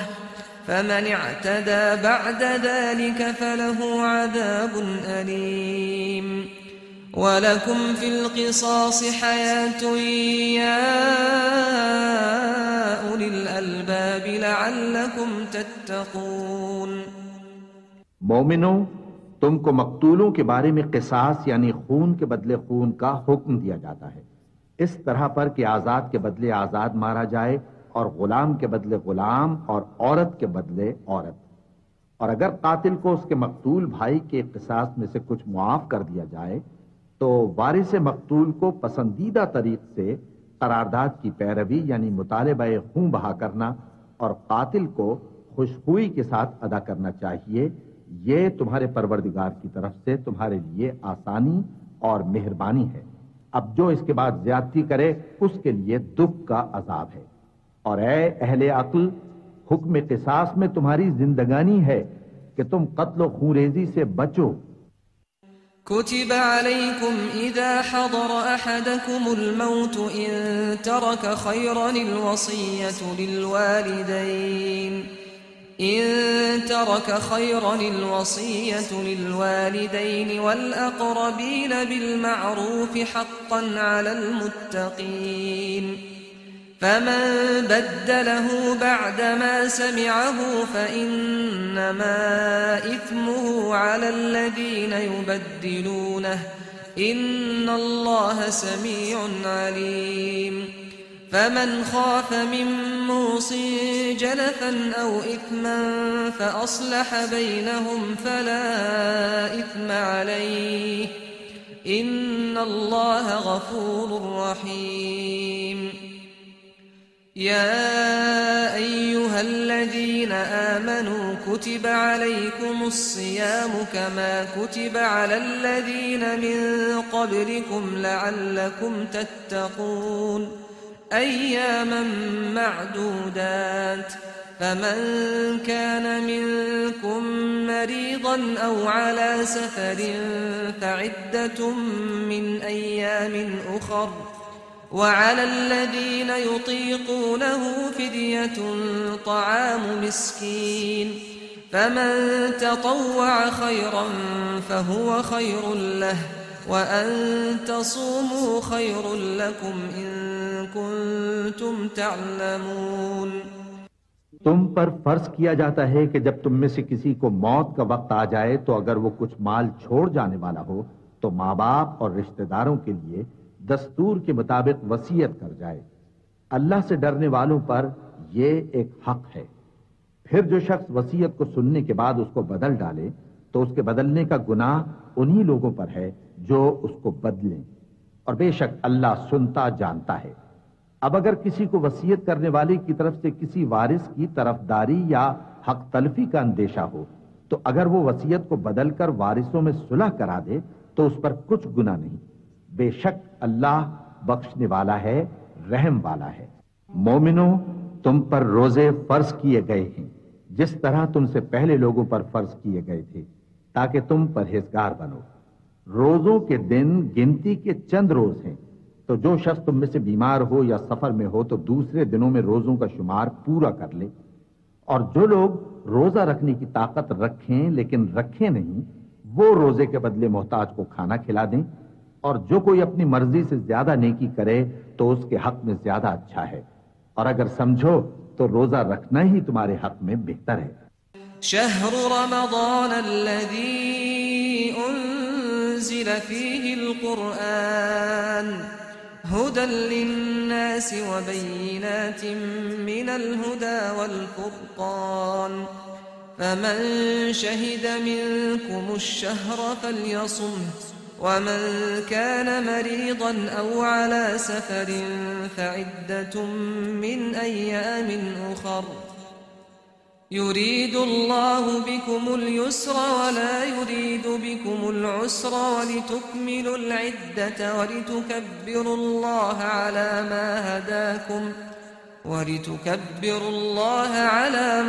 فمن اعتدى بعد ذلك فله عذاب أليم. ولكم في القصاص حياة يا أولي الألباب لعلكم تتقون۔
मोमिनो, तुमको मकतूलों के बारे में किसास यानी खून के बदले खून का हुक्म दिया जाता है, इस तरह पर कि आजाद के बदले आजाद मारा जाए और गुलाम के बदले गुलाम और औरत के बदले औरत। और अगर कातिल को उसके मकतूल भाई के किसास में से कुछ मुआफ कर दिया जाए तो वारिस मकतूल को पसंदीदा तरीक से करारदाद की पैरवी यानी मुतालबा खून बहा करना और कातिल को खुशखुई के साथ अदा करना चाहिए। ये तुम्हारे परवरदिगार की तरफ से तुम्हारे लिए आसानी और मेहरबानी है। अब जो इसके बाद ज्यादती करे उसके लिए दुख का अजाब है। और ऐ अहले अक्ल, हुक्म किसास में तुम्हारी जिंदगानी है कि तुम कत्ल खूरेजी से बचो।
كتب عليكم إذا حضر أحدكم الموت إن ترك خيرا الوصية للوالدين والأقربين بالمعروف حقا على المتقين، فمن بدله بعدما سمعه فإنما إثمه على الذين يبدلونه، إن الله سميع عليم۔ فمن خاف من موص جنفا أو إثما فأصلح بينهم فلا إثم عليه، إن الله غفور رحيم۔ يا أيها الذين آمنوا كتب عليكم الصيام كما كتب على الذين من قبلكم لعلكم تتقون، أياما معدودات، فمن كان منكم مريضا أو على سفر فعدة من أيام أخر، وعلى الذين يطيقونه فدية طعام مسكين، فمن تطوع خيرا فهو خير له، وأن تصوموا خير لكم إن كنتم تعلمون۔
तुम पर फर्ज किया जाता है कि जब तुम में से किसी को मौत का वक्त आ जाए तो अगर वो कुछ माल छोड़ जाने वाला हो तो माँ बाप और रिश्तेदारों के लिए दस्तूर के मुताबिक वसीयत कर जाए। अल्लाह से डरने वालों पर यह एक हक है। फिर जो शख्स वसीयत को सुनने के बाद उसको बदल डाले तो उसके बदलने का गुनाह उन्हीं लोगों पर है जो उसको बदलें, और बेशक अल्लाह सुनता जानता है। अब अगर किसी को वसीयत करने वाले की तरफ से किसी वारिस की तरफदारी या हक तलफी का अंदेशा हो तो अगर वो वसीयत को बदलकर वारिसों में सुलह करा दे तो उस पर कुछ गुनाह नहीं। बेशक अल्लाह बख्शने वाला है, रहम वाला है। मोमिनो, तुम पर रोजे फर्ज किए गए हैं जिस तरह तुमसे पहले लोगों पर फर्ज किए गए थे ताकि तुम परहेजगार बनो। रोजों के दिन गिनती के चंद रोज हैं, तो जो शख्स तुम में से बीमार हो या सफर में हो तो दूसरे दिनों में रोजों का शुमार पूरा कर ले। और जो लोग रोजा रखने की ताकत रखें लेकिन रखें नहीं, वो रोजे के बदले मोहताज को खाना खिला दें। और जो कोई अपनी मर्जी से ज्यादा नेकी करे तो उसके हक में ज्यादा अच्छा है। और अगर समझो तो रोजा रखना ही तुम्हारे हक में बेहतर है।
शहरु रमज़ान अल्लज़ी उन्ज़िल फ़ीहिल क़ुरआन हुदन लिन्नासि व बय्यिनातिन मिनल हुदा वल फ़ुरक़ान फमन शहिद मिनकुमुश शहर फ़ल्यसुमहु वमन कान मरीज़न औ अला सफ़रिन फ़इद्दतुम मिन अय्यामिन उख़र يريد الله بكم اليسر ولا يريد بكم العسر ولتكملوا العدة ولتكبروا الله على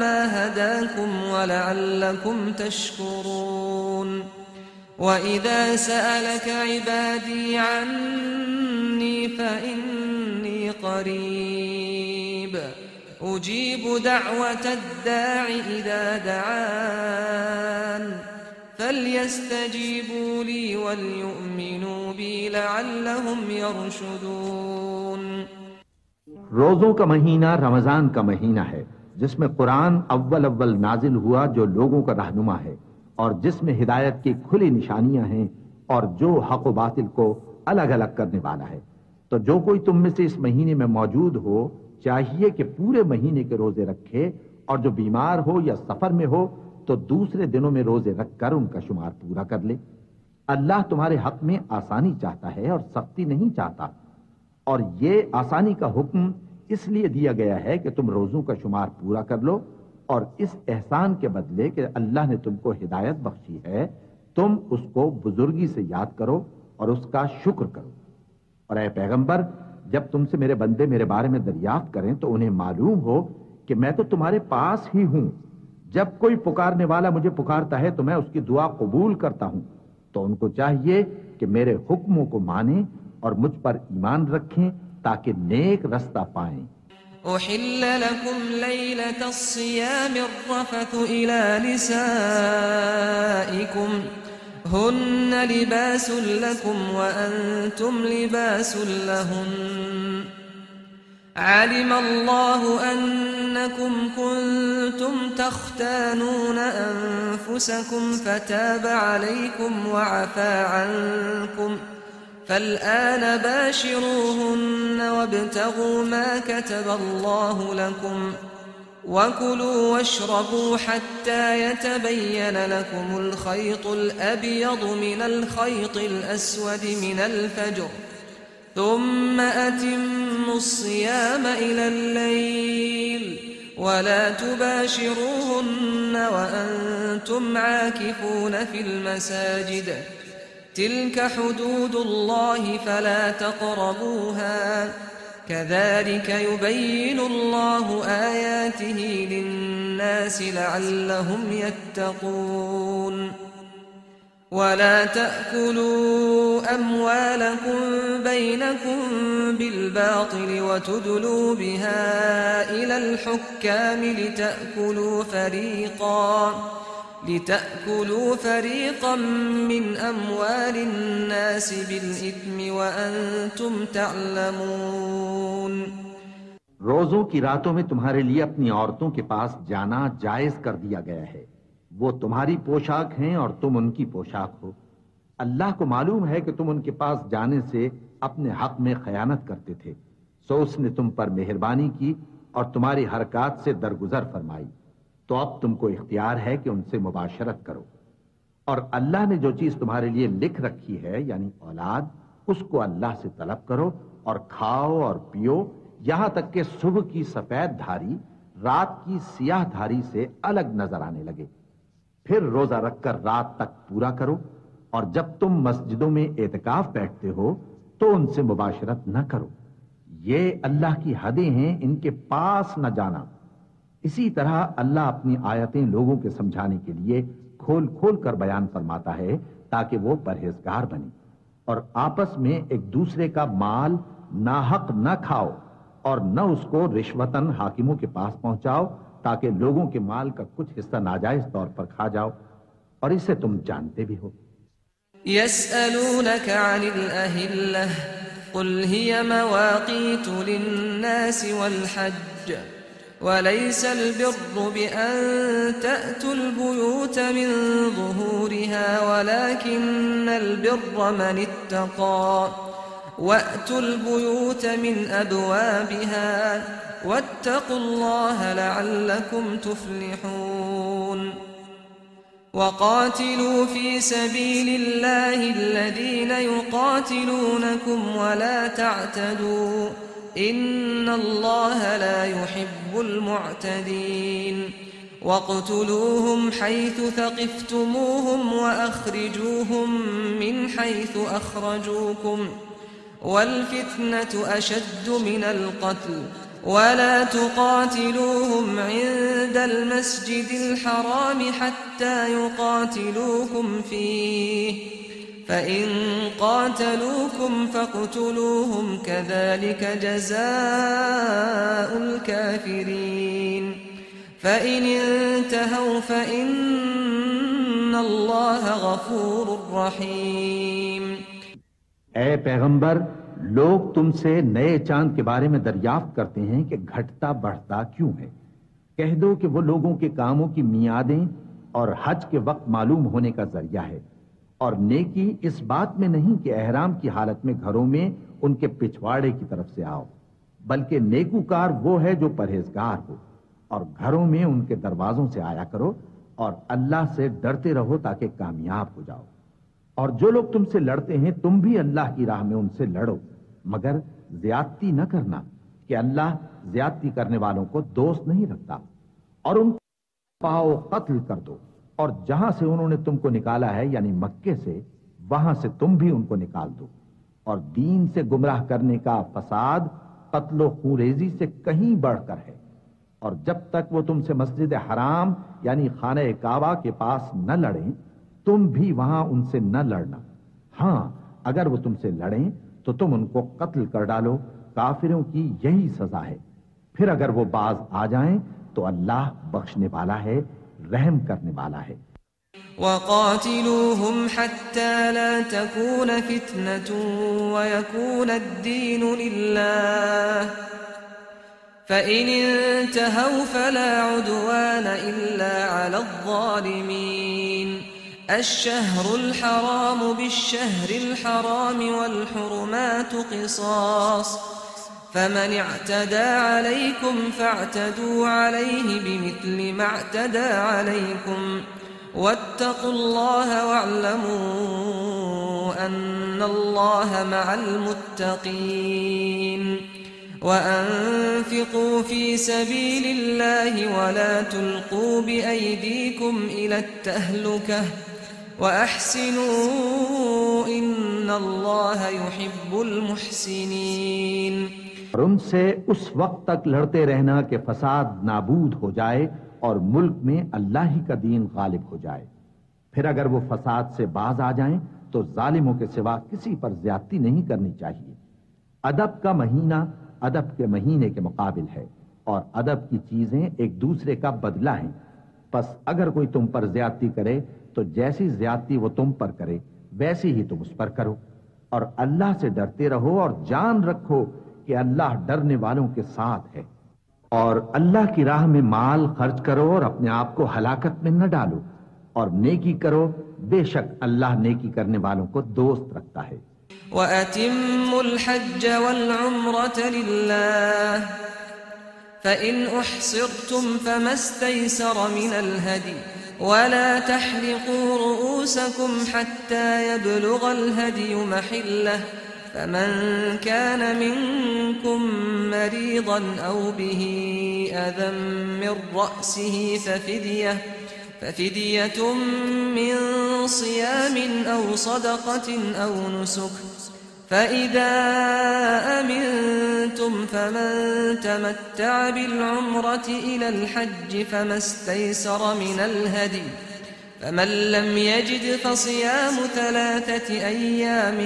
ما هداكم ولعلكم تشكرون وإذا سألك عبادي عني فإني قريب أجيب دعوة الداع إذا دعان فليستجيبوا لي وليؤمنوا بي لعلهم يرشدون।
रोजों का महीना रमजान का महीना है जिसमें कुरान अव्वल नाजिल हुआ जो लोगों का रहनुमा है और जिसमें हिदायत की खुली निशानियां हैं और जो हक व बातिल को अलग अलग करने वाला है। तो जो कोई तुम में से इस महीने में मौजूद हो चाहिए कि पूरे महीने के रोजे रखे और जो बीमार हो या सफर में हो तो दूसरे दिनों में रोजे रखकर उनका शुमार पूरा कर ले। अल्लाह तुम्हारे हक में आसानी चाहता है और सख्ती नहीं चाहता, और ये आसानी का हुक्म इसलिए दिया गया है कि तुम रोजों का शुमार पूरा कर लो और इस एहसान के बदले कि अल्लाह ने तुमको हिदायत बख्शी है तुम उसको बुजुर्गी से याद करो और उसका शुक्र करो। और ऐ पैगंबर, जब तुमसे मेरे बंदे मेरे बारे में दरियाफ्त करें तो उन्हें मालूम हो कि मैं तो तुम्हारे पास ही हूं। जब कोई पुकारने वाला मुझे पुकारता है तो मैं उसकी दुआ कबूल करता हूं। तो उनको चाहिए कि मेरे हुक्मों को मानें और मुझ पर ईमान रखें ताकि नेक रास्ता पाएं।
उहिल्ल लकुम लैलतस सियाम अर्रफतु इला निसाइकुम हुन्ना लिबासुन लकुम व अंतुम लिबासुन लहुन علم الله أنكم كنتم تختانون أنفسكم فتاب عليكم وعفى عنكم فالآن باشروهن وابتغوا ما كتب الله لكم وكلوا واشربوا حتى يتبين لكم الخيط الأبيض من الخيط الأسود من الفجر ثم أتموا الصيام إلى الليل ولا تباشروهن وأنتم عاكفون في المساجد تلك حدود الله فلا تقربوها كذلك يبين الله آياته للناس لعلهم يتقون ولا تأكلوا أموالكم بينكم بالباطل وتدلوا بها إلى الحكام لتأكلوا فريقا من أموال الناس بالإثم وأنتم تعلمون।
रोजों की रातों में तुम्हारे लिए अपनी औरतों के पास जाना जायज कर दिया गया है। वो तुम्हारी पोशाक हैं और तुम उनकी पोशाक हो। अल्लाह को मालूम है कि तुम उनके पास जाने से अपने हक में खयानत करते थे, सो उसने तुम पर मेहरबानी की और तुम्हारी हरकत से दरगुजर फरमाई। तो अब तुमको इख्तियार है कि उनसे मुबाशरत करो, और अल्लाह ने जो चीज तुम्हारे लिए लिख रखी है यानी औलाद, उसको अल्लाह से तलब करो और खाओ और पियो यहां तक कि सुबह की सफेद धारी रात की सियाह धारी से अलग नजर आने लगे। फिर रोजा रखकर रात तक पूरा करो, और जब तुम मस्जिदों में एतकाफ बैठते हो तो उनसे मुबाशरत न करो। ये अल्लाह की हदें हैं, इनके पास न जाना। इसी तरह अल्लाह अपनी आयतें लोगों के समझाने के लिए खोल खोल कर बयान फरमाता है ताकि वो परहेजगार बने। और आपस में एक दूसरे का माल नाहक न खाओ और न उसको रिश्वतन हाकिमों के पास पहुंचाओ ताकि लोगों के माल का कुछ हिस्सा नाजायज तौर पर खा जाओ, और इसे तुम जानते भी हो।
यस्अलूनक अनिल अहिल्लह कुल हिय मवाक़ीतु लिन्नास वल हज्ज वलैसल बिर्रु बिअन तअतुल बुयूत मिन ज़ुहूरिहा वलाकिन्नल बिर्र मन इत्तक़ा वअतुल बुयूत मिन अबवाबिहा वत्तक़ुल्लाह लअल्लकुम तुफ्लिहून। वक़ातिलू फ़ी सबीलिल्लाहि الذين युक़ातिलूनकुम वला तअतदू इन्नल्लाह ला युहिब्बुल मुअतदीन। وَاقْتُلُوهُمْ حَيْثُ ثَقِفْتُمُوهُمْ وَأَخْرِجُوهُمْ مِنْ حَيْثُ أَخْرَجُوكُمْ وَالْفِتْنَةُ أَشَدُّ مِنَ الْقَتْلِ وَلَا تُقَاتِلُوهُمْ عِندَ الْمَسْجِدِ الْحَرَامِ حَتَّى يُقَاتِلُوكُمْ فِيهِ فَإِنْ قَاتَلُوكُمْ فَاقْتُلُوهُمْ كَذَلِكَ جَزَاءُ الْكَافِرِينَ فَإِنِ انْتَهَوْا فَإِنَّ اللَّهَ غَفُورٌ رَحِيمٌ।
ऐ पैगंबर, लोग तुमसे नए चांद के बारे में दरियाफ्त करते हैं कि घटता बढ़ता क्यों है। कह दो कि वो लोगों के कामों की मियादें और हज के वक्त मालूम होने का जरिया है, और नेकी इस बात में नहीं कि एहराम की हालत में घरों में उनके पिछवाड़े की तरफ से आओ, बल्कि नेकूकार वो है जो परहेजगार हो, और घरों में उनके दरवाजों से आया करो और अल्लाह से डरते रहो ताकि कामयाब हो जाओ। और जो लोग तुमसे लड़ते हैं तुम भी अल्लाह की राह में उनसे लड़ो, मगर ज्यादती न करना कि अल्लाह ज्यादती करने वालों को दोस्त नहीं रखता। और उनको पाओ कत्ल कर दो, और जहां से उन्होंने तुमको निकाला है यानी मक्के से, वहां से तुम भी उनको निकाल दो। और दीन से गुमराह करने का फसाद कत्लो खूरेजी से कहीं बढ़कर है। और जब तक वो तुमसे मस्जिद हराम यानी खाने काबा के पास न लड़ें, तुम भी वहां उनसे न लड़ना। हां, अगर वो तुमसे लड़ें तो तुम उनको कत्ल कर डालो, काफिरों की यही सजा है। फिर अगर वो बाज आ जाएं तो अल्लाह बख्शने वाला है, रहम करने वाला है।
وَقَاتِلُوهُمْ حَتَّى لَا تَكُونَ فِتْنَةٌ وَيَكُونَ الدِّينُ لِلَّهِ فَإِنِ انْتَهَوْا فَلَا عُدْوَانَ إِلَّا عَلَى الظَّالِمِينَ الشهر الحرام بالشهر الحرام والحرمات قصاص فمن اعتدى عليكم فاعتدوا عليه بمثل ما اعتدى عليكم واتقوا الله واعلموا أن الله مع المتقين وأنفقوا في سبيل الله ولا تلقوا بأيديكم إلى التهلكة وأحسنوا إن الله يحب المحسنين।
और उनसे उस वक्त तक लड़ते रहना कि फसाद नाबूद हो जाए और मुल्क में अल्लाह ही का दीन गालिब हो जाए। फिर अगर वो फसाद से बाज आ जाएं तो जालिमों के सिवा किसी पर ज्यादती नहीं करनी चाहिए। अदब का महीना अदब के महीने के मुकाबिल है, और अदब की चीजें एक दूसरे का बदला हैं। बस अगर कोई तुम पर ज्यादती करे तो जैसी ज्यादती वो तुम पर करे वैसी ही तुम उस पर करो, और अल्लाह से डरते रहो और जान रखो कि अल्लाह डरने वालों के साथ है। और अल्लाह की राह में माल खर्च करो और अपने आप को हलाकत में न डालो, और नेकी करो, बेशक अल्लाह नेकी करने वालों को दोस्त रखता है।
وَأَتِمُّوا الْحَجَّ وَالْعُمْرَةَ لِلَّهِ فَإِنْ أُحْصِرْتُمْ فَمَا اسْتَيْسَرَ مِنَ الْهَدْيِ وَلَا تَحْلِقُوا رُؤُوسَكُمْ حَتَّى يَبْلُغَ الْهَدْيُ مَحِلَّهُ فَمَنْ كَانَ مِنْكُمْ مَرِيضًا أَوْ بِهِ أَذًى مِنْ رَأْسِهِ ففدية من صيام أو صدقة أو نسك فإذا أمنتم فمن تمتع بالعمرة إلى الحج فما استيسر من الهدي فمن لم يجد فصيام 3 أيام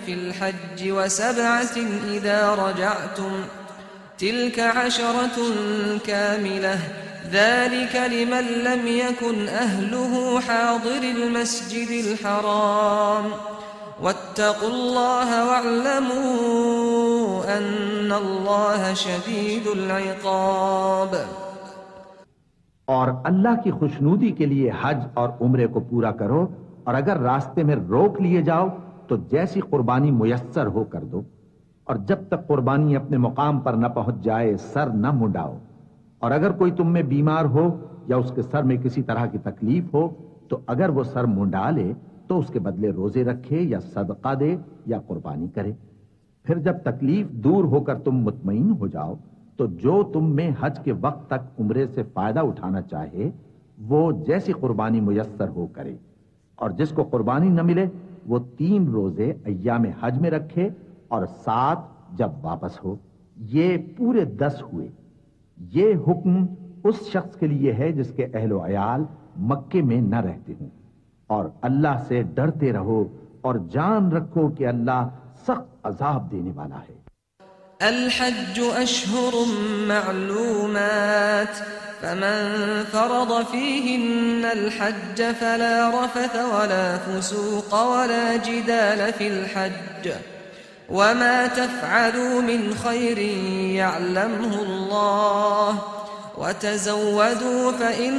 في الحج و7 إذا رجعتم تلك 10 كاملة ذلك لمن لم يكن أهله حاضر المسجد الحرام واتقوا الله واعلموا أن الله شديد العقاب।
और अल्लाह की खुशनूदी के लिए हज और उम्रे को पूरा करो, और अगर रास्ते में रोक लिए जाओ तो जैसी कुर्बानी मुयस्सर हो कर दो, और जब तक कुर्बानी अपने मुकाम पर न पहुंच जाए सर न मुंडाओ। और अगर कोई तुम में बीमार हो या उसके सर में किसी तरह की तकलीफ हो तो अगर वो सर मुंडा ले तो उसके बदले रोजे रखे या सदका दे या कुर्बानी करे। फिर जब तकलीफ दूर होकर तुम मुतमईन हो जाओ तो जो तुम में हज के वक्त तक उम्रे से फायदा उठाना चाहे वो जैसी कुर्बानी मुयस्सर हो करे, और जिसको कुर्बानी न मिले वो 3 रोजे अय्याम हज में रखे और 7 जब वापस हो। ये पूरे 10 हुए। ये हुक्म उस शख्स के लिए है जिसके अहलो अयाल मक्के में न रहते हों। और अल्लाह से डरते रहो और जान रखो कि अल्लाह सख्त अजाब देने वाला है।
الحج أشهر معلومات فمن فرض فيهن الحج فلا رفث ولا فسوق ولا جدال في الحج وما تفعلوا من خير يعلمه الله وتزودوا فإن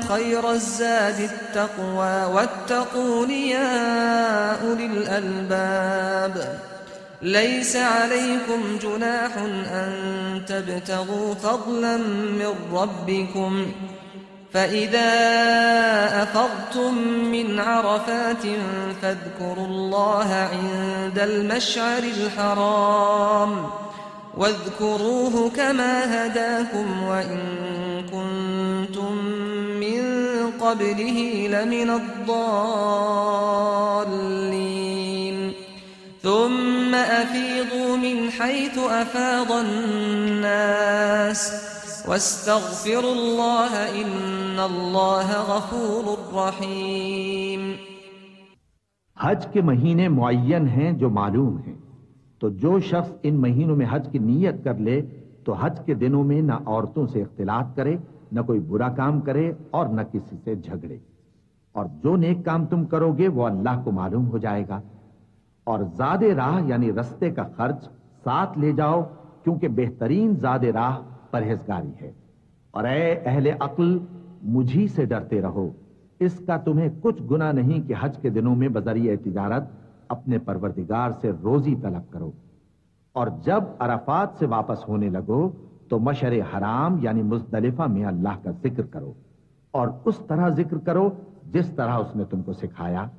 خير الزاد التقوى واتقون يا أولي الألباب ليس عليكم جناح أن تبتغوا فضلا من ربكم فإذا أفضتم من عرفات فاذكروا الله عند المشعر الحرام واذكروه كما هداكم وإن كنتم من قبله لمن الضالين ثم أفيضوا من حيث أفاض الناس واستغفروا الله إن الله غفور رحيم।
हज के महीने मुअय्यन हैं जो मालूम हैं, तो जो शख्स इन महीनों में हज की नीयत कर ले तो हज के दिनों में न औरतों से इख्तिलात करे, न कोई बुरा काम करे और न किसी से झगड़े। और जो नेक काम तुम करोगे वो अल्लाह को मालूम हो जाएगा। और ज़ादे राह यानी रस्ते का खर्च साथ ले जाओ, क्योंकि बेहतरीन ज़ादे राह परहेजगारी है। और ए अहले अक्ल, मुझी से डरते रहो। इसका तुम्हें कुछ गुनाह नहीं कि हज के दिनों में बज़रिए तिजारत अपने परवरदिगार से रोजी तलब करो। और जब अरफात से वापस होने लगो तो मशअर हराम यानी मुज़दलिफा में अल्लाह का जिक्र करो, और उस तरह जिक्र करो जिस तरह उसने तुमको सिखाया।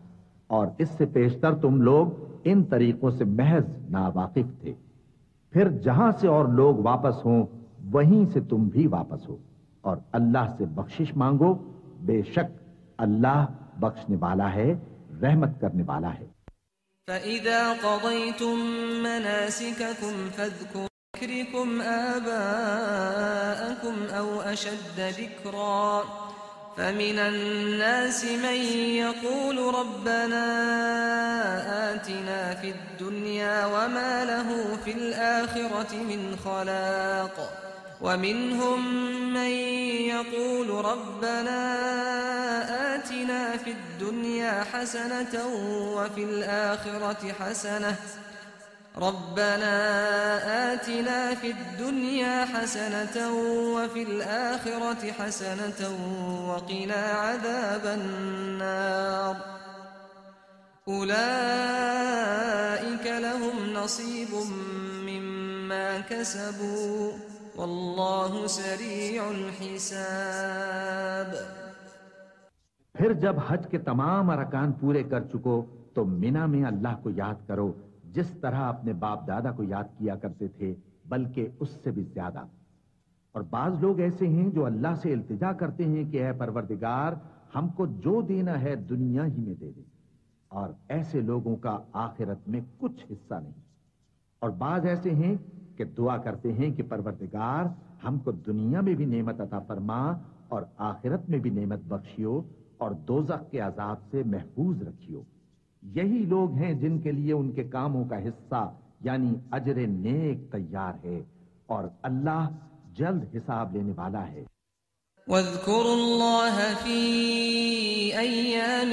और इससे पेशतर तुम लोग इन तरीकों से महज नावाकिफ थे। फिर जहां से और लोग वापस हों वहीं से तुम भी वापस हो, और अल्लाह से बख्शिश मांगो। बेशक अल्लाह बख्शने वाला है, रहमत करने वाला है।
فإذا قضيتم مناسككم فاذكروا ذكركم آباءكم أو أشد ذكرا فمن الناس من يقول ربنا آتنا في الدنيا وما له في الآخرة من خلاق ومنهم من يقول ربنا آتنا في الدنيا حسنة وفي الآخرة حسنة ربنا آتنا في الدنيا حسنة وفي الآخرة حسنة وقنا عذاب النار أولئك لهم نصيب مما كسبوا والله سريع الحساب।
फिर जब हज के तमाम अरकान पूरे कर चुको तो मिना में अल्लाह को याद करो जिस तरह अपने बाप दादा को याद किया करते थे, बल्कि उससे भी ज्यादा। और बाज लोग ऐसे हैं जो अल्लाह से इल्तिजा करते हैं कि ऐ परवरदिगार, हमको जो देना है दुनिया ही में दे दे। और ऐसे लोगों का आखिरत में कुछ हिस्सा नहीं। और बाज ऐसे हैं कि दुआ करते हैं कि परवरदिगार हमको दुनिया में भी नेमत अता फरमा और आखिरत में भी नेमत बख्शियो और दोज़ख के अजाब से महफूज रखियो। यही लोग हैं जिनके लिए उनके कामों का हिस्सा यानी अजर नेक तैयार है, और अल्लाह जल्द हिसाब लेने वाला है।
واذكروا الله في أيام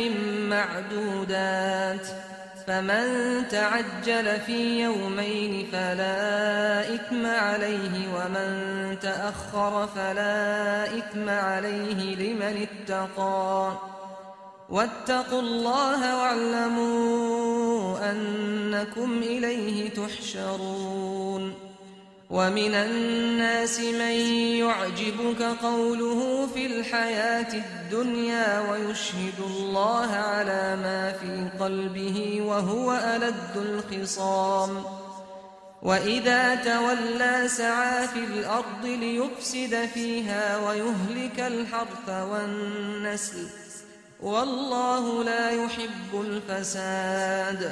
معدودات فمن تعجل في يومين فلا إثم عليه ومن تأخر فلا إثم عليه لمن اتقى واتقوا الله واعلموا أنكم إليه تحشرون ومن الناس من يعجبك قوله في الحياة الدنيا ويشهد الله على ما في قلبه وهو ألد الخصام وإذا تولى سعى في الأرض ليفسد فيها ويهلك الحرث والنسل والله لا يحب الفساد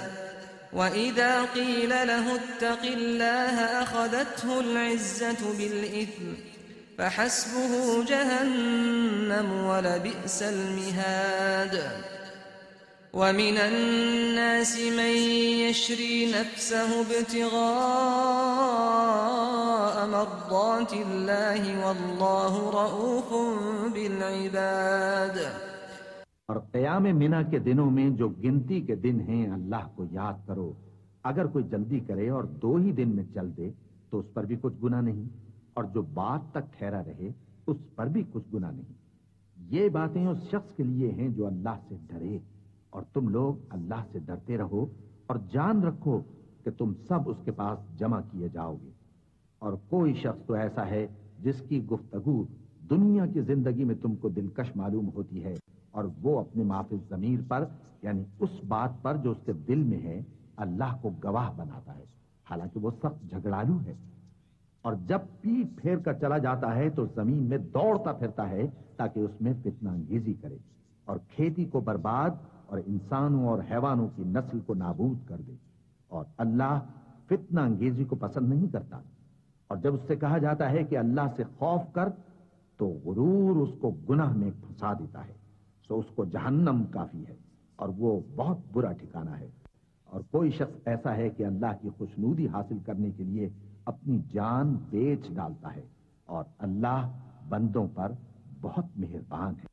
وإذا قيل له اتق الله أخذته العزة بالإثم فحسبه جهنم ولبئس المهاد ومن الناس من يشري نفسه ابتغاء مرضات الله والله رؤوف بالعباد।
और क़याम मिना के दिनों में जो गिनती के दिन हैं अल्लाह को याद करो। अगर कोई जल्दी करे और 2 ही दिन में चल दे तो उस पर भी कुछ गुनाह नहीं, और जो बात तक ठहरा रहे उस पर भी कुछ गुनाह नहीं। ये बातें उस शख्स के लिए हैं जो अल्लाह से डरे, और तुम लोग अल्लाह से डरते रहो और जान रखो कि तुम सब उसके पास जमा किए जाओगे। और कोई शख्स तो ऐसा है जिसकी गुफ्तगू दुनिया की जिंदगी में तुमको दिलकश मालूम होती है, और वो अपने माफिज ज़मीर पर यानी उस बात पर जो उसके दिल में है अल्लाह को गवाह बनाता है, हालांकि वो सख्त झगड़ालू है। और जब पीठ फेर कर चला जाता है तो जमीन में दौड़ता फिरता है ताकि उसमें फितनांगेजी करे और खेती को बर्बाद और इंसानों और हैवानों की नस्ल को नाबूद कर दे। और अल्लाह फितनांगेजी को पसंद नहीं करता। और जब उससे कहा जाता है कि अल्लाह से खौफ कर तो गुरूर उसको गुनाह में फंसा देता है, तो उसको जहन्नम काफी है और वो बहुत बुरा ठिकाना है। और कोई शख्स ऐसा है कि अल्लाह की खुशनूदी हासिल करने के लिए अपनी जान बेच डालता है, और अल्लाह बंदों पर बहुत मेहरबान है।